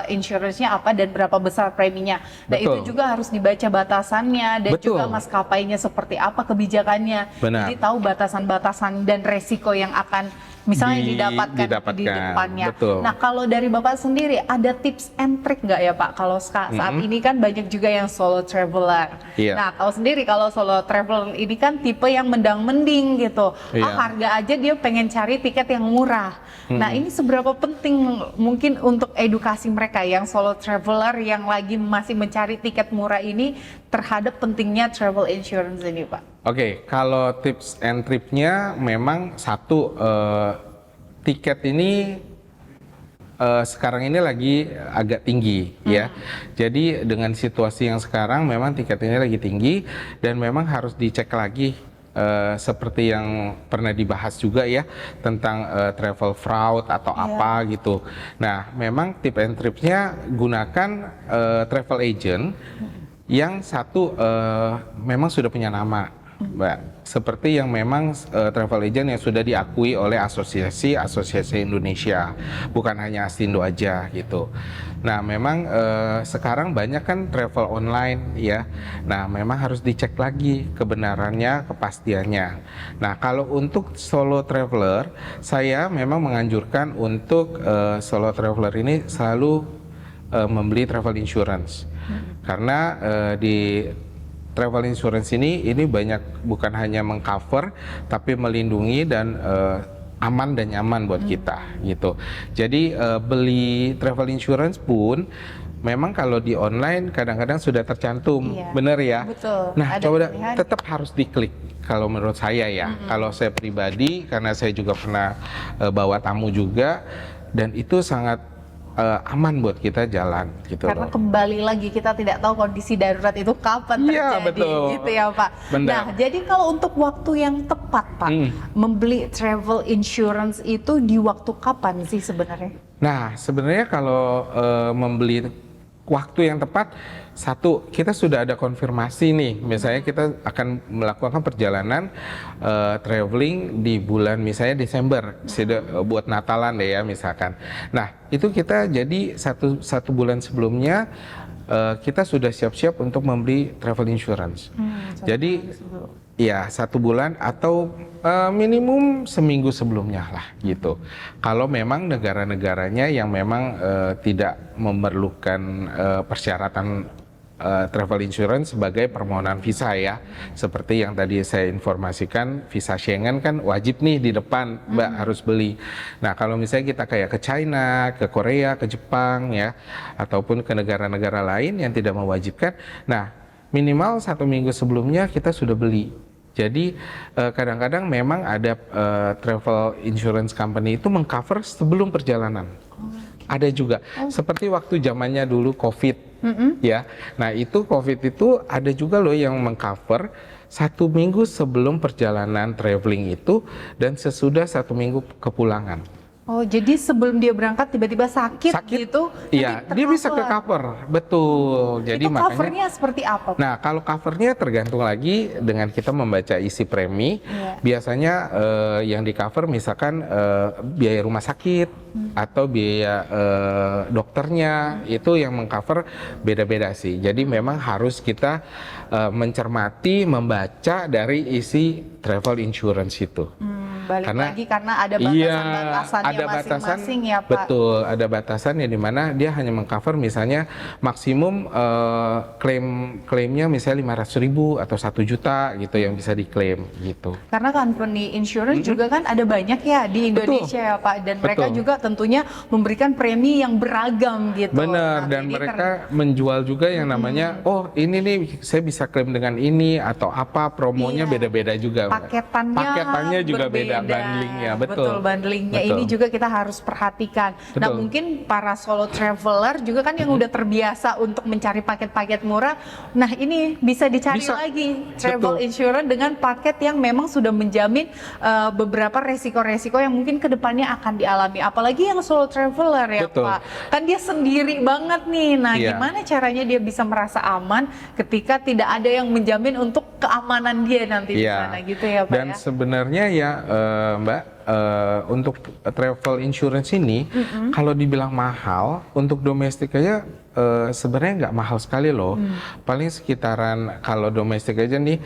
insurance-nya apa dan berapa besar preminya. Dan itu juga harus dibaca batasannya dan juga maskapainya seperti apa kebijakannya. Benar. Jadi tahu batasan-batasan dan resiko yang akan misalnya didapatkan di depannya. Betul. Nah kalau dari Bapak sendiri ada tips and trick nggak ya Pak? Kalau saat ini kan banyak juga yang solo traveler. Nah tahu sendiri kalau solo traveler ini kan tipe yang mendang-mending gitu. Harga aja dia pengen cari tiket yang murah. Nah ini seberapa penting mungkin untuk edukasi mereka yang solo traveler yang lagi masih mencari tiket murah ini terhadap pentingnya travel insurance ini Pak? Oke, kalau tips and tripnya memang satu, tiket ini sekarang ini lagi agak tinggi ya. Jadi dengan situasi yang sekarang memang tiket ini lagi tinggi dan memang harus dicek lagi seperti yang pernah dibahas juga ya tentang travel fraud atau apa gitu. Nah, memang tip and tripsnya gunakan travel agent yang satu memang sudah punya nama, Mbak. Seperti yang memang travel agent yang sudah diakui oleh asosiasi Indonesia, bukan hanya Astindo aja gitu. Nah, memang sekarang banyak kan travel online ya. Nah, memang harus dicek lagi kebenarannya, kepastiannya. Nah, kalau untuk solo traveler, saya memang menganjurkan untuk solo traveler ini selalu membeli travel insurance. Karena di travel insurance ini banyak bukan hanya mengcover tapi melindungi dan aman dan nyaman buat kita gitu. Jadi beli travel insurance pun memang kalau di online kadang-kadang sudah tercantum, bener ya? Betul. Nah, Ada coba pilihan. tetap harus diklik. Kalau menurut saya ya, kalau saya pribadi karena saya juga pernah bawa tamu juga dan itu sangat aman buat kita jalan gitu Karena loh. kembali lagi kita tidak tahu kondisi darurat itu kapan terjadi, Iya, betul. gitu ya Pak. Benar. Nah, jadi kalau untuk waktu yang tepat Pak, membeli travel insurance itu di waktu kapan sih sebenarnya? Nah, sebenarnya kalau membeli waktu yang tepat, satu, kita sudah ada konfirmasi nih, misalnya kita akan melakukan perjalanan traveling di bulan misalnya Desember, buat Natalan deh ya misalkan. Nah, itu kita jadi satu bulan sebelumnya kita sudah siap-siap untuk membeli travel insurance. Jadi ya 1 bulan atau minimum seminggu sebelumnya lah gitu. Kalau memang negara-negaranya yang memang tidak memerlukan persyaratan travel insurance sebagai permohonan visa ya, seperti yang tadi saya informasikan, visa Schengen kan wajib nih di depan Mbak harus beli. Nah, kalau misalnya kita kayak ke China, ke Korea, ke Jepang ya, ataupun ke negara-negara lain yang tidak mewajibkan, nah minimal 1 minggu sebelumnya kita sudah beli. Jadi kadang-kadang memang ada travel insurance company itu mengcover sebelum perjalanan. Ada juga seperti waktu zamannya dulu COVID ya. Nah, itu COVID itu ada juga loh yang mengcover 1 minggu sebelum perjalanan traveling itu dan sesudah 1 minggu kepulangan. Oh, jadi sebelum dia berangkat tiba-tiba sakit gitu? Iya, nanti dia bisa ke tercover. cover, betul. Jadi Itu makanya. covernya seperti apa Pak? Nah, kalau covernya tergantung lagi dengan kita membaca isi premi. Iya. Biasanya yang di cover misalkan biaya rumah sakit atau biaya dokternya, itu yang mengcover beda-beda sih. Jadi memang harus kita mencermati, membaca dari isi travel insurance itu. Balik lagi karena ada iya, batasan-batasannya ada batasan, masing-masing ya Pak. betul, ada batasan yang dimana dia hanya mengcover misalnya maksimum klaimnya misalnya 500.000 atau 1 juta gitu yang bisa diklaim gitu. Karena company insurance juga kan ada banyak ya di Indonesia ya Pak, dan mereka Betul. juga tentunya memberikan premi yang beragam gitu. Benar, Nah, dan jadi mereka menjual juga yang namanya, oh ini nih saya bisa klaim dengan ini atau apa, promonya Iya. beda-beda juga. paketannya juga berbeda. beda, bundlingnya, betul. Bundlingnya Betul. ini juga kita harus perhatikan. Nah, Betul. mungkin para solo traveler juga kan yang udah terbiasa untuk mencari paket-paket murah. Nah, ini bisa dicari Bisa. lagi travel Betul. insurance dengan paket yang memang sudah menjamin beberapa resiko-resiko yang mungkin kedepannya akan dialami. Apalagi yang solo traveler ya Betul. Pak. Kan dia sendiri banget nih. Nah, Iya. gimana caranya dia bisa merasa aman ketika tidak ada yang menjamin untuk keamanan dia nanti di sana gitu ya Pak Dan ya? sebenarnya ya Mbak, untuk travel insurance ini kalau dibilang mahal, untuk domestik aja sebenarnya nggak mahal sekali loh. Paling sekitaran kalau domestik aja nih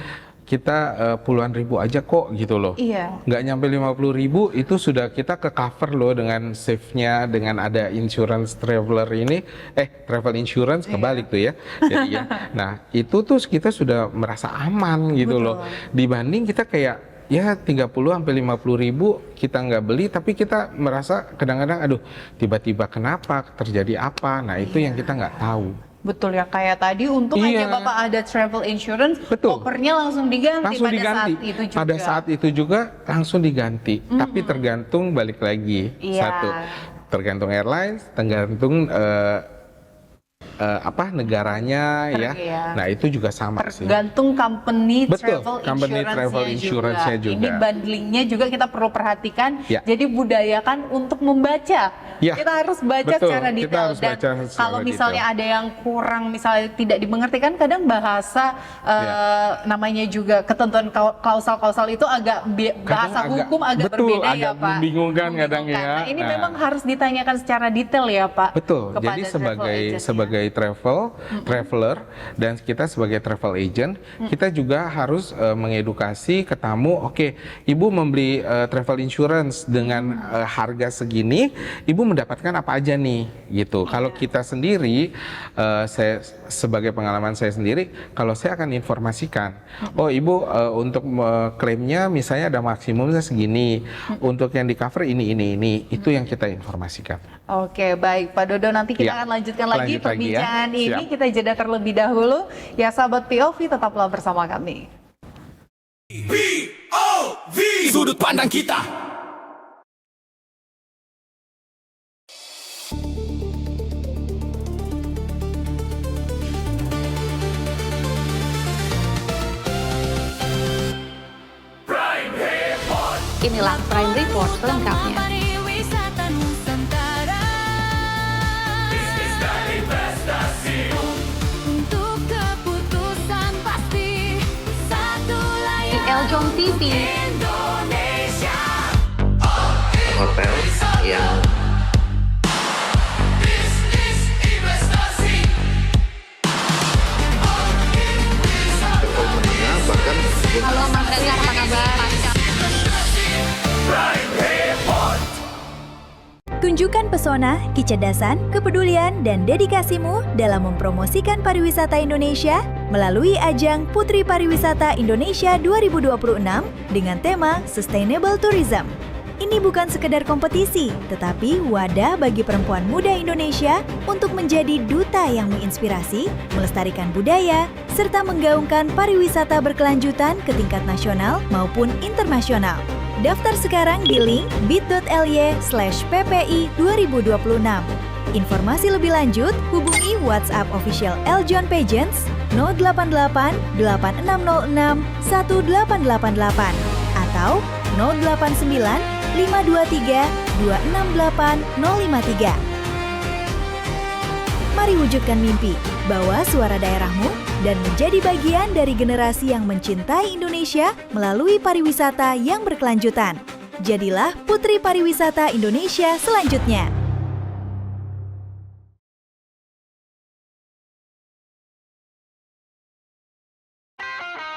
kita puluhan ribu aja kok gitu loh. Iya. Nggak nyampe 50.000 itu sudah kita ke cover loh dengan save-nya, dengan ada insurance traveler ini, travel insurance kebalik tuh ya. Jadi ya. Nah, itu tuh kita sudah merasa aman gitu loh. Dibanding kita kayak ya 30 sampai 50.000 kita nggak beli, tapi kita merasa kadang-kadang aduh tiba-tiba kenapa, terjadi apa. Nah, itu yang kita nggak tahu. Betul ya, kayak tadi untung aja Iya. Bapak ada travel insurance, Betul. kopernya langsung diganti Langsung pada diganti. saat itu juga. Pada saat itu juga langsung diganti. Tapi tergantung balik lagi. Iya. Satu, tergantung airlines, tergantung negaranya ya. Iya. Nah, itu juga sama sih. Tergantung company Betul, travel company travel insurance-nya juga. Ini bundlingnya juga kita perlu perhatikan. Ya. Jadi budayakan untuk membaca. Ya, Kita harus baca betul, secara kita detail. harus Dan baca secara kalau misalnya detail. ada yang kurang, misalnya tidak dimengerti kan kadang bahasa namanya juga ketentuan klausal-klausal itu agak bahasa hukum agak betul, berbeda ya agak Pak. membingungkan kadang ya. Nah, ini Nah, memang harus ditanyakan secara detail ya Pak. betul. kepada Jadi travel agent ya. sebagai traveler dan kita sebagai travel agent, kita juga harus mengedukasi ke tamu. Oke, Ibu membeli travel insurance dengan harga segini, Ibu mendapatkan apa aja nih, gitu. Kalau kita sendiri, saya sebagai pengalaman saya sendiri, kalau saya akan informasikan, oh Ibu untuk klaimnya misalnya ada maksimumnya segini, untuk yang di cover ini, itu yang kita informasikan. Oke, baik Pak Dodo, nanti kita Ya, akan lanjutkan lagi lanjut lagi ya. perbincangan ini. Siap. Kita jeda terlebih dahulu. Ya sahabat POV, tetaplah bersama kami. POV, sudut pandang kita. Inilah Prime Report selengkapnya. Pariwisata Nusantara. Untuk keputusan pasti satu Di layar Eljon TV, Indonesia. Hotel yang performanya bahkan halo Mas Reza, apa kabar? Tunjukkan pesona, kecerdasan, kepedulian, dan dedikasimu dalam mempromosikan pariwisata Indonesia melalui ajang Putri Pariwisata Indonesia 2026 dengan tema Sustainable Tourism. Ini bukan sekedar kompetisi, tetapi wadah bagi perempuan muda Indonesia untuk menjadi duta yang menginspirasi, melestarikan budaya, serta menggaungkan pariwisata berkelanjutan ke tingkat nasional maupun internasional. Daftar sekarang di link bit.ly/ppi 2026. Informasi lebih lanjut hubungi WhatsApp official Eljon Pageants 088 8606 1888 atau 089 523 268 053. Mari wujudkan mimpi, bawa suara daerahmu, dan menjadi bagian dari generasi yang mencintai Indonesia melalui pariwisata yang berkelanjutan. Jadilah Putri Pariwisata Indonesia selanjutnya.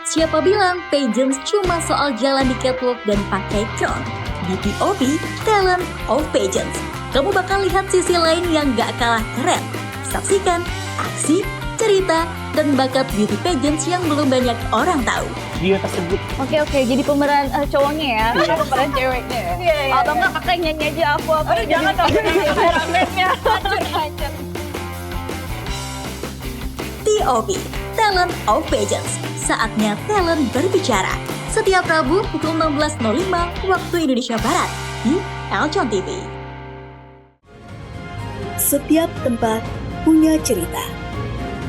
Siapa bilang pageants cuma soal jalan di catwalk dan pakai crown? Di POV, Talent of Pageants, kamu bakal lihat sisi lain yang gak kalah keren. Saksikan aksi, cerita, dan bakat beauty pageants yang belum banyak orang tahu. Oke, jadi pemeran cowoknya ya, pemeran ceweknya ya. Atau enggak kakak nyanyi aja aku jangan dong ramennya. Hancur. POV, Talent of Pageants. Saatnya talent berbicara. Setiap Rabu pukul 16.05 waktu Indonesia Barat di Eljon TV. Setiap tempat punya cerita.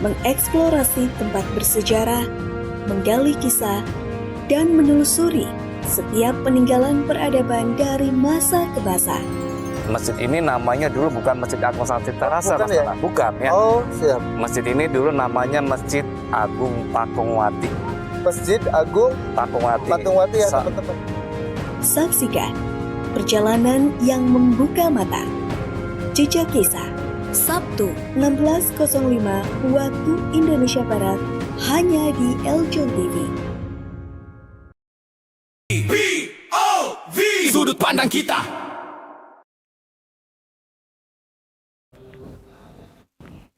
Mengeksplorasi tempat bersejarah, menggali kisah, dan menelusuri setiap peninggalan peradaban dari masa ke masa. Masjid ini namanya dulu bukan Masjid Agung Sang Cipta Rasa, Mas Nana. Bukan ya. Oh, siap. Masjid ini dulu namanya Masjid Agung Pakungwati. Masjid Agung Pakungwati ya, teman-teman. Saksikan perjalanan yang membuka mata. Jejak Kisah, Sabtu 16.05 waktu Indonesia Barat, hanya di Eljon TV. POV, sudut pandang kita.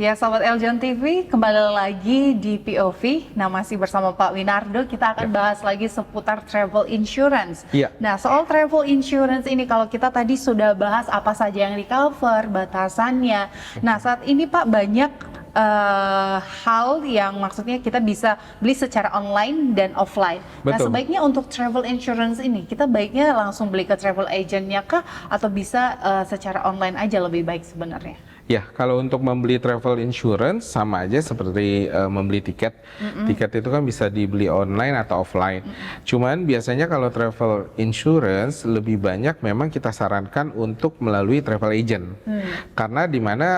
Ya, sahabat Eljon TV, kembali lagi di POV. Nah, masih bersama Pak Winardo, kita akan bahas lagi seputar travel insurance. Iya. Nah, soal travel insurance ini, kalau kita tadi sudah bahas apa saja yang di cover, batasannya. Nah, saat ini Pak, banyak hal yang maksudnya kita bisa beli secara online dan offline. Nah, Betul. sebaiknya untuk travel insurance ini, kita baiknya langsung beli ke travel agentnya kah? Atau bisa secara online aja lebih baik sebenarnya? Ya, kalau untuk membeli travel insurance sama aja seperti membeli tiket. Tiket itu kan bisa dibeli online atau offline. Cuman biasanya kalau travel insurance lebih banyak memang kita sarankan untuk melalui travel agent. Karena di mana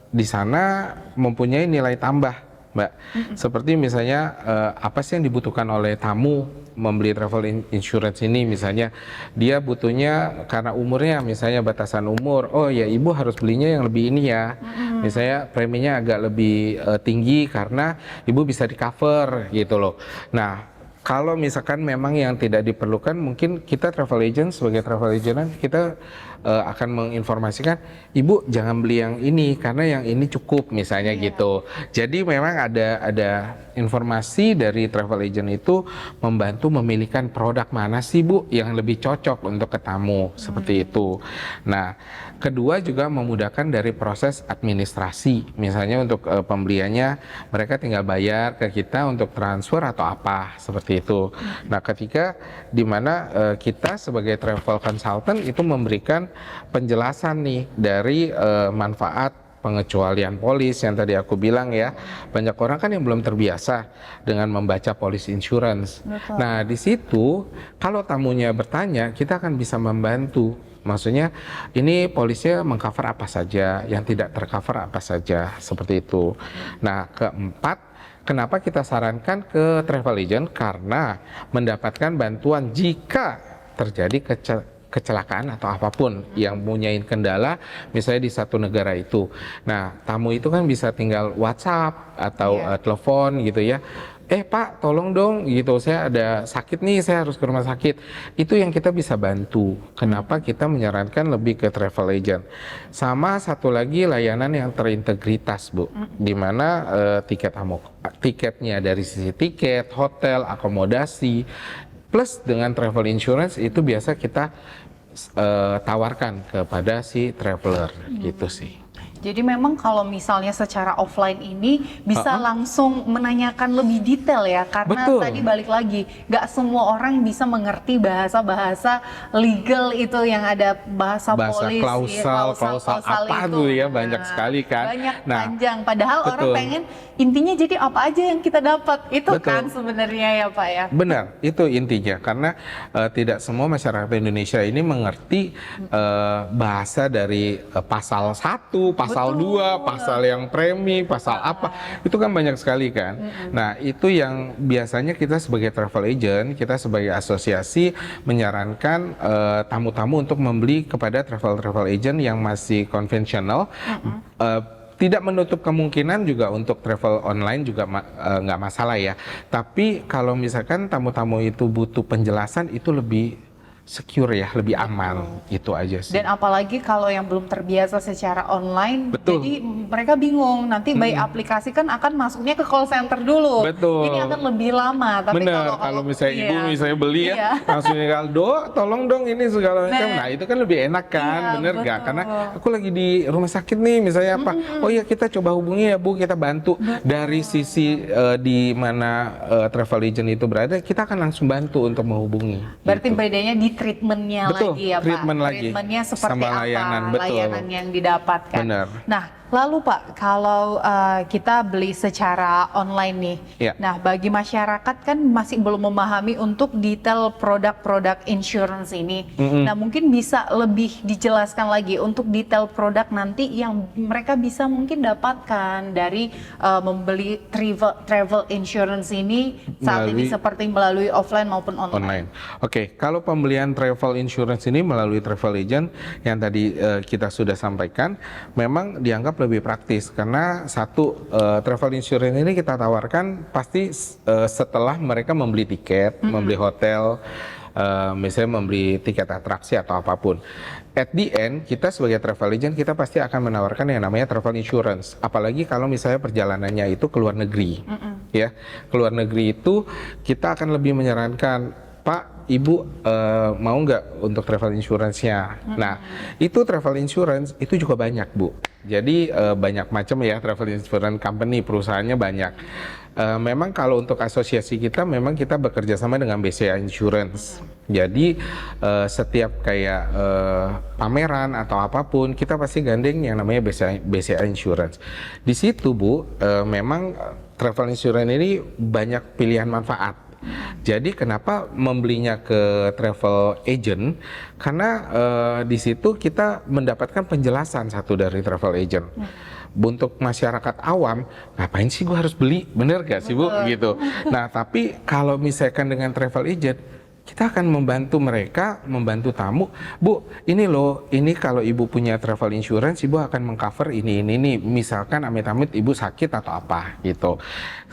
di sana mempunyai nilai tambah, Mbak. Seperti misalnya apa sih yang dibutuhkan oleh tamu membeli travel insurance ini, misalnya dia butuhnya karena umurnya, misalnya batasan umur, oh ya ibu harus belinya yang lebih ini ya, misalnya preminya agak lebih tinggi karena ibu bisa di cover gitu loh. Nah, kalau misalkan memang yang tidak diperlukan, mungkin kita travel agent sebagai travel agent kita akan menginformasikan, ibu jangan beli yang ini karena yang ini cukup misalnya gitu. Jadi memang ada informasi dari travel agent itu membantu memilihkan produk mana sih Bu yang lebih cocok untuk ke tamu seperti itu. Nah, kedua juga memudahkan dari proses administrasi. Misalnya untuk pembeliannya mereka tinggal bayar ke kita untuk transfer atau apa seperti itu. Nah, ketika di mana kita sebagai travel consultant itu memberikan penjelasan nih dari manfaat pengecualian polis yang tadi aku bilang ya. Banyak orang kan yang belum terbiasa dengan membaca polis insurance. Betul. Nah, di situ kalau tamunya bertanya, kita akan bisa membantu. Maksudnya ini polisnya mengcover apa saja, yang tidak tercover apa saja, seperti itu. Nah, keempat, kenapa kita sarankan ke travel agent? Karena mendapatkan bantuan jika terjadi kecelakaan atau apapun yang punya kendala misalnya di satu negara itu. Nah, tamu itu kan bisa tinggal WhatsApp atau telepon gitu ya. Pak tolong dong gitu, saya ada sakit nih, saya harus ke rumah sakit. Itu yang kita bisa bantu. Kenapa kita menyarankan lebih ke travel agent. Sama satu lagi layanan yang terintegritas Bu, di mana tiketnya dari sisi tiket, hotel, akomodasi, plus dengan travel insurance itu biasa kita tawarkan kepada si traveler gitu sih. Jadi memang kalau misalnya secara offline ini bisa langsung menanyakan lebih detail ya, karena Betul. tadi balik lagi nggak semua orang bisa mengerti bahasa-bahasa legal itu yang ada bahasa polis, klausal apa itu. tuh ya, banyak sekali kan. Banyak Nah, panjang. Padahal orang betul. pengen intinya jadi apa aja yang kita dapat itu Betul. kan sebenarnya ya Pak ya. Benar, itu intinya karena tidak semua masyarakat Indonesia ini mengerti bahasa dari pasal 1, pasal 2, pasal yang premi, pasal apa, itu kan banyak sekali kan. Nah, itu yang biasanya kita sebagai travel agent, kita sebagai asosiasi menyarankan tamu-tamu untuk membeli kepada travel agent yang masih konvensional. Tidak menutup kemungkinan juga untuk travel online juga nggak masalah ya. Tapi kalau misalkan tamu-tamu itu butuh penjelasan, itu lebih secure ya, lebih aman. Itu aja sih. Dan apalagi kalau yang belum terbiasa secara online, Betul. jadi mereka bingung. Nanti by aplikasi kan akan masuknya ke call center dulu. Betul. Ini akan lebih lama. Tapi Bener, kalau misalnya ibu misalnya beli Iya. ya, langsung tinggal, "Dok, tolong dong ini segala macam." Nah. Nah, itu kan lebih enak kan, Iya, bener gak? betul. Karena aku lagi di rumah sakit nih, misalnya apa? Oh iya, kita coba hubungi ya Bu, kita bantu. Dari sisi di mana travel agent itu berada, kita akan langsung bantu untuk menghubungi. Berarti gitu. bedanya di treatmentnya Betul, lagi ya Pak. treatment lagi. Treatmentnya seperti Sama apa layanan, betul. layanan yang didapatkan. Benar. Nah, lalu Pak, kalau kita beli secara online nih, Ya. nah bagi masyarakat kan masih belum memahami untuk detail produk-produk insurance ini. Nah, mungkin bisa lebih dijelaskan lagi untuk detail produk nanti yang mereka bisa mungkin dapatkan dari membeli travel insurance ini saat ini seperti melalui offline maupun online. Oke, kalau pembelian travel insurance ini melalui travel agent yang tadi kita sudah sampaikan, memang dianggap lebih praktis karena satu, travel insurance ini kita tawarkan pasti setelah mereka membeli tiket, membeli hotel, misalnya membeli tiket atraksi atau apapun. At the end, kita sebagai travel agent kita pasti akan menawarkan yang namanya travel insurance. Apalagi kalau misalnya perjalanannya itu ke luar negeri, ya, ke luar negeri itu kita akan lebih menyarankan, Pak, Ibu mau nggak untuk travel insurance-nya? Nah, itu travel insurance itu juga banyak Bu. Jadi banyak macam ya travel insurance company, perusahaannya banyak. Memang kalau untuk asosiasi kita, memang kita bekerja sama dengan BCA Insurance. Jadi setiap kayak pameran atau apapun, kita pasti gandeng yang namanya BCA Insurance. Di situ Bu, memang travel insurance ini banyak pilihan manfaat. Jadi kenapa membelinya ke travel agent? Karena di situ kita mendapatkan penjelasan satu dari travel agent. Untuk masyarakat awam, ngapain sih gue harus beli? Bener gak sih Bu? Gitu. Nah tapi kalau misalkan dengan travel agent, kita akan membantu mereka, membantu tamu. Bu, ini loh, ini kalau ibu punya travel insurance, ibu akan mengcover ini. Misalkan amit-amit ibu sakit atau apa gitu.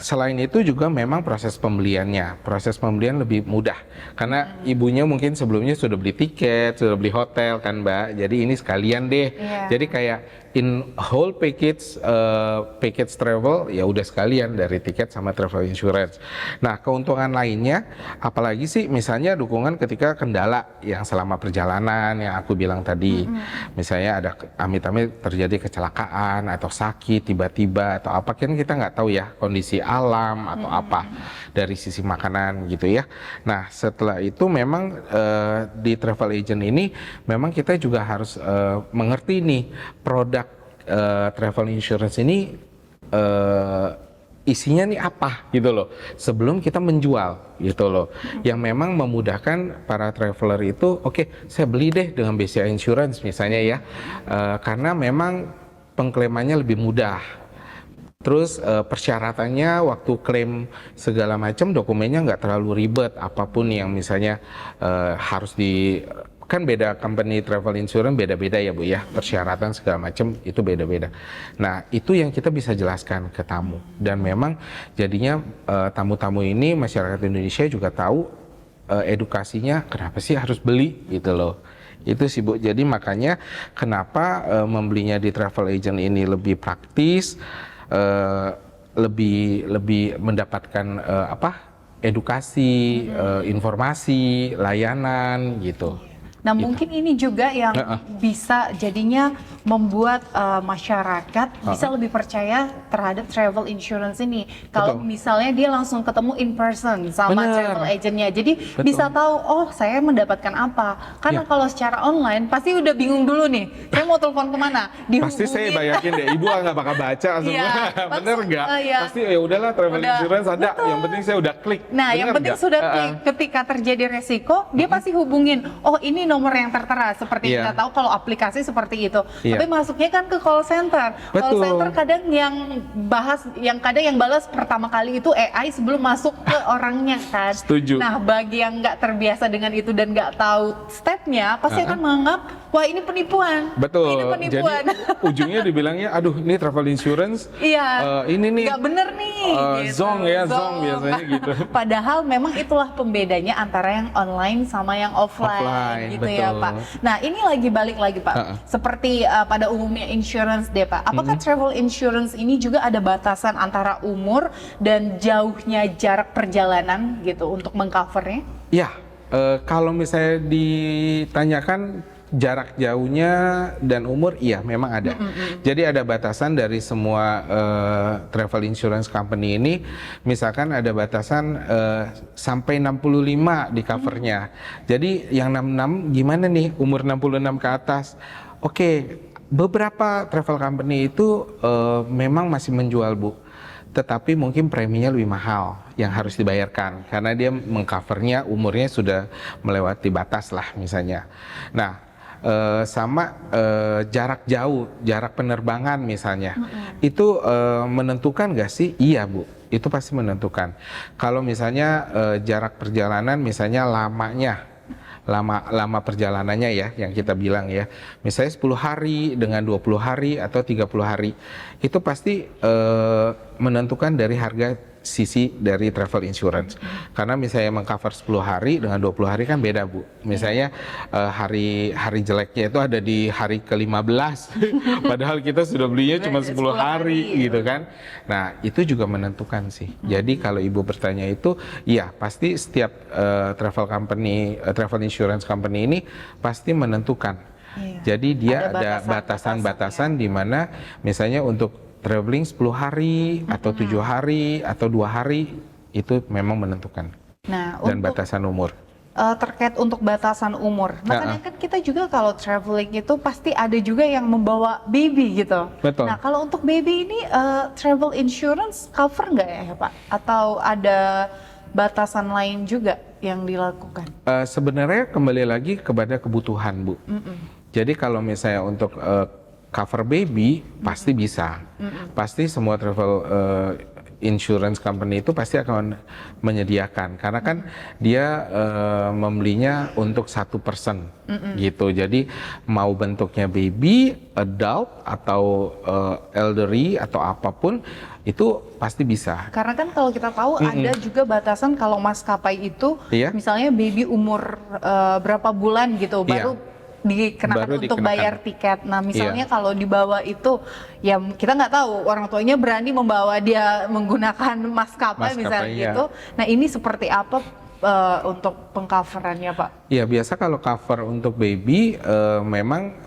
Selain itu juga memang proses pembeliannya, proses pembelian lebih mudah. Karena ibunya mungkin sebelumnya sudah beli tiket, sudah beli hotel kan Mbak. Jadi ini sekalian deh. Jadi kayak in whole package travel ya udah sekalian dari tiket sama travel insurance. Nah keuntungan lainnya apalagi sih misalnya dukungan ketika kendala yang selama perjalanan yang aku bilang tadi, misalnya ada amit-amit terjadi kecelakaan atau sakit tiba-tiba atau apa, kan kita nggak tahu ya kondisi alam atau apa dari sisi makanan gitu ya. Nah setelah itu memang di travel agent ini memang kita juga harus mengerti nih produk travel insurance ini isinya nih apa gitu loh sebelum kita menjual gitu loh, yang memang memudahkan para traveler itu. Oke, saya beli deh dengan BCA Insurance misalnya ya, karena memang pengklaimannya lebih mudah. Terus persyaratannya waktu klaim segala macam dokumennya nggak terlalu ribet, apapun yang misalnya harus kan beda company travel insurance beda-beda ya Bu ya, persyaratan segala macam itu beda-beda. Nah itu yang kita bisa jelaskan ke tamu, dan memang jadinya tamu-tamu ini masyarakat Indonesia juga tahu edukasinya kenapa sih harus beli gitu loh. Itu sih Bu, jadi makanya kenapa membelinya di travel agent ini lebih praktis, lebih mendapatkan edukasi, informasi, layanan gitu. Nah mungkin ini juga yang bisa jadinya membuat masyarakat bisa lebih percaya terhadap travel insurance ini. Kalau misalnya dia langsung ketemu in person sama travel agentnya, jadi bisa tahu oh saya mendapatkan apa. Karena kalau secara online pasti udah bingung dulu nih, saya mau telepon kemana? Pasti saya yakin deh, ibu nggak bakal baca semua, bener nggak? Pasti ya udahlah travel insurance ada, yang penting saya udah klik. Nah yang penting sudah klik, ketika terjadi resiko dia pasti hubungin, oh ini nomor yang tertera seperti kita tahu kalau aplikasi seperti itu. Tapi masuknya kan ke call center. Call center kadang yang balas pertama kali itu AI sebelum masuk ke orangnya kan. Setuju. Nah bagi yang nggak terbiasa dengan itu dan nggak tahu stepnya pasti akan menganggap wah ini penipuan. Betul. Ini penipuan. Jadi ujungnya dibilangnya aduh ini travel insurance. Ini nih. Nggak bener nih. Gitu. Zong biasanya gitu. Padahal memang itulah pembedanya antara yang online sama yang offline gitu ya Pak. Nah ini balik lagi Pak, seperti pada umumnya insurance deh Pak, apakah travel insurance ini juga ada batasan antara umur dan jauhnya jarak perjalanan gitu untuk mengcovernya? Ya, kalau misalnya ditanyakan jarak jauhnya dan umur, iya memang ada. Jadi ada batasan dari semua travel insurance company ini. Misalkan ada batasan sampai 65 di covernya. Jadi yang 66 gimana nih umur 66 ke atas? Oke, beberapa travel company itu memang masih menjual Bu, tetapi mungkin preminya lebih mahal yang harus dibayarkan karena dia mengcovernya umurnya sudah melewati batas lah misalnya. Nah jarak jauh, jarak penerbangan misalnya, itu menentukan nggak sih? Iya Bu, itu pasti menentukan. Kalau misalnya jarak perjalanan misalnya lama perjalanannya ya, yang kita bilang ya, misalnya 10 hari dengan 20 hari atau 30 hari, itu pasti menentukan dari harga sisi dari travel insurance. Karena misalnya mengcover 10 hari dengan 20 hari kan beda Bu. Misalnya hari jeleknya itu ada di hari ke-15 padahal kita sudah belinya cuma 10 hari gitu kan. Nah itu juga menentukan sih. Jadi kalau Ibu bertanya itu, ya pasti setiap travel insurance company ini pasti menentukan. Jadi dia ada batasan-batasan di mana misalnya untuk traveling 10 hari atau 7 hari atau 2 hari itu memang menentukan. Nah, dan untuk batasan umur. terkait untuk batasan umur. Makanya kan kita juga kalau traveling itu pasti ada juga yang membawa baby gitu. Betul. Nah, kalau untuk baby ini travel insurance cover nggak ya Pak? Atau ada batasan lain juga yang dilakukan? Sebenarnya kembali lagi kepada kebutuhan, Bu. Jadi kalau misalnya untuk cover baby pasti bisa. Pasti semua travel insurance company itu pasti akan menyediakan karena kan dia membelinya untuk 1 person gitu. Jadi mau bentuknya baby, adult atau elderly atau apapun itu pasti bisa. Karena kan kalau kita tahu ada juga batasan kalau maskapai itu misalnya baby umur berapa bulan gitu baru dikenakan untuk bayar tiket. Nah, misalnya kalau di bawah itu, ya kita nggak tahu orang tuanya berani membawa dia menggunakan maskapai misalnya gitu. Nah, ini seperti apa untuk pengcoverannya, Pak? Ya, biasa kalau cover untuk baby memang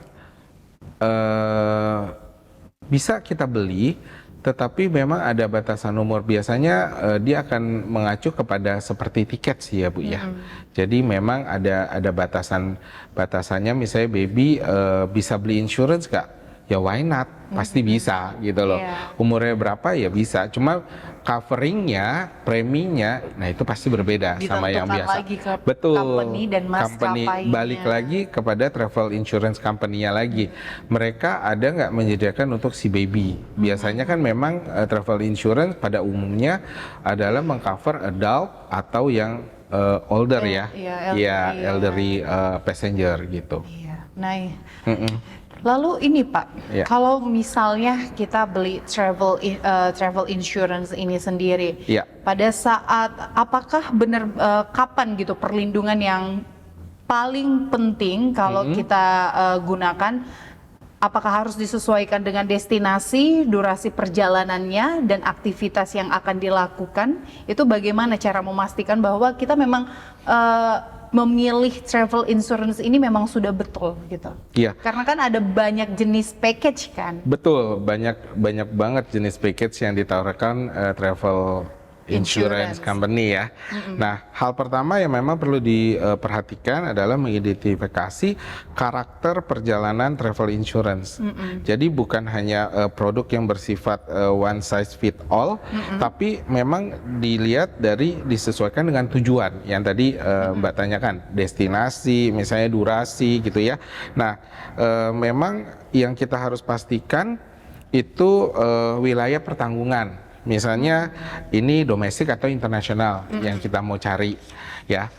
bisa kita beli, tetapi memang ada batasan umur. Biasanya dia akan mengacu kepada seperti tiket sih ya Bu ya. Jadi memang ada batasannya. Misalnya baby bisa beli insurance nggak? Ya why not? Pasti bisa gitu loh. Umurnya berapa ya bisa. Cuma coveringnya, preminya, nah itu pasti berbeda sama yang biasa. Lagi ke betul. Company dan maskapainya. Balik lagi kepada travel insurance company-nya lagi. Mereka ada nggak menyediakan untuk si baby? Biasanya kan memang travel insurance pada umumnya adalah mengcover adult atau yang older elderly passenger gitu. Nah, lalu ini Pak, kalau misalnya kita beli travel insurance ini sendiri, pada saat apakah benar kapan gitu perlindungan yang paling penting kalau kita gunakan? Apakah harus disesuaikan dengan destinasi, durasi perjalanannya, dan aktivitas yang akan dilakukan? Itu bagaimana cara memastikan bahwa kita memang memilih travel insurance ini memang sudah betul gitu. Iya. Karena kan ada banyak jenis package kan. Betul, banyak banget jenis package yang ditawarkan travel insurance company ya. Nah, hal pertama yang memang perlu diperhatikan adalah mengidentifikasi karakter perjalanan travel insurance. Jadi bukan hanya produk yang bersifat one size fit all, tapi memang disesuaikan dengan tujuan yang tadi Mbak tanyakan, destinasi, misalnya durasi gitu ya. Nah, memang yang kita harus pastikan itu wilayah pertanggungan. Misalnya ini domestik atau internasional yang kita mau cari ya.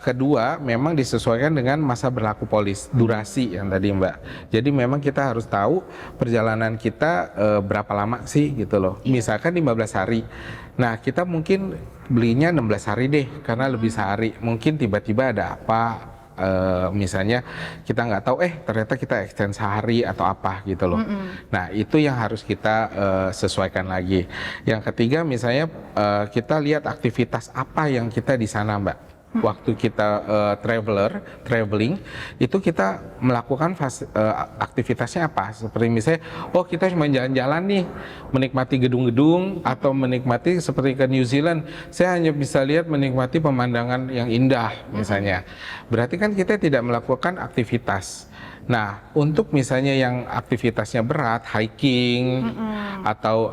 Kedua, memang disesuaikan dengan masa berlaku polis, durasi yang tadi Mbak. Jadi memang kita harus tahu perjalanan kita berapa lama sih gitu loh. Misalkan 15 hari. Nah, kita mungkin belinya 16 hari deh karena lebih sehari. Mungkin tiba-tiba ada apa, misalnya kita nggak tahu ternyata kita extend sehari atau apa gitu loh. Nah, itu yang harus kita sesuaikan lagi. Yang ketiga misalnya kita lihat aktivitas apa yang kita di sana Mbak. Waktu kita traveling itu kita melakukan aktivitasnya apa? Seperti misalnya, kita cuma jalan-jalan nih, menikmati gedung-gedung atau menikmati seperti ke New Zealand, saya hanya bisa lihat menikmati pemandangan yang indah misalnya. Berarti kan kita tidak melakukan aktivitas. Nah, untuk misalnya yang aktivitasnya berat, hiking atau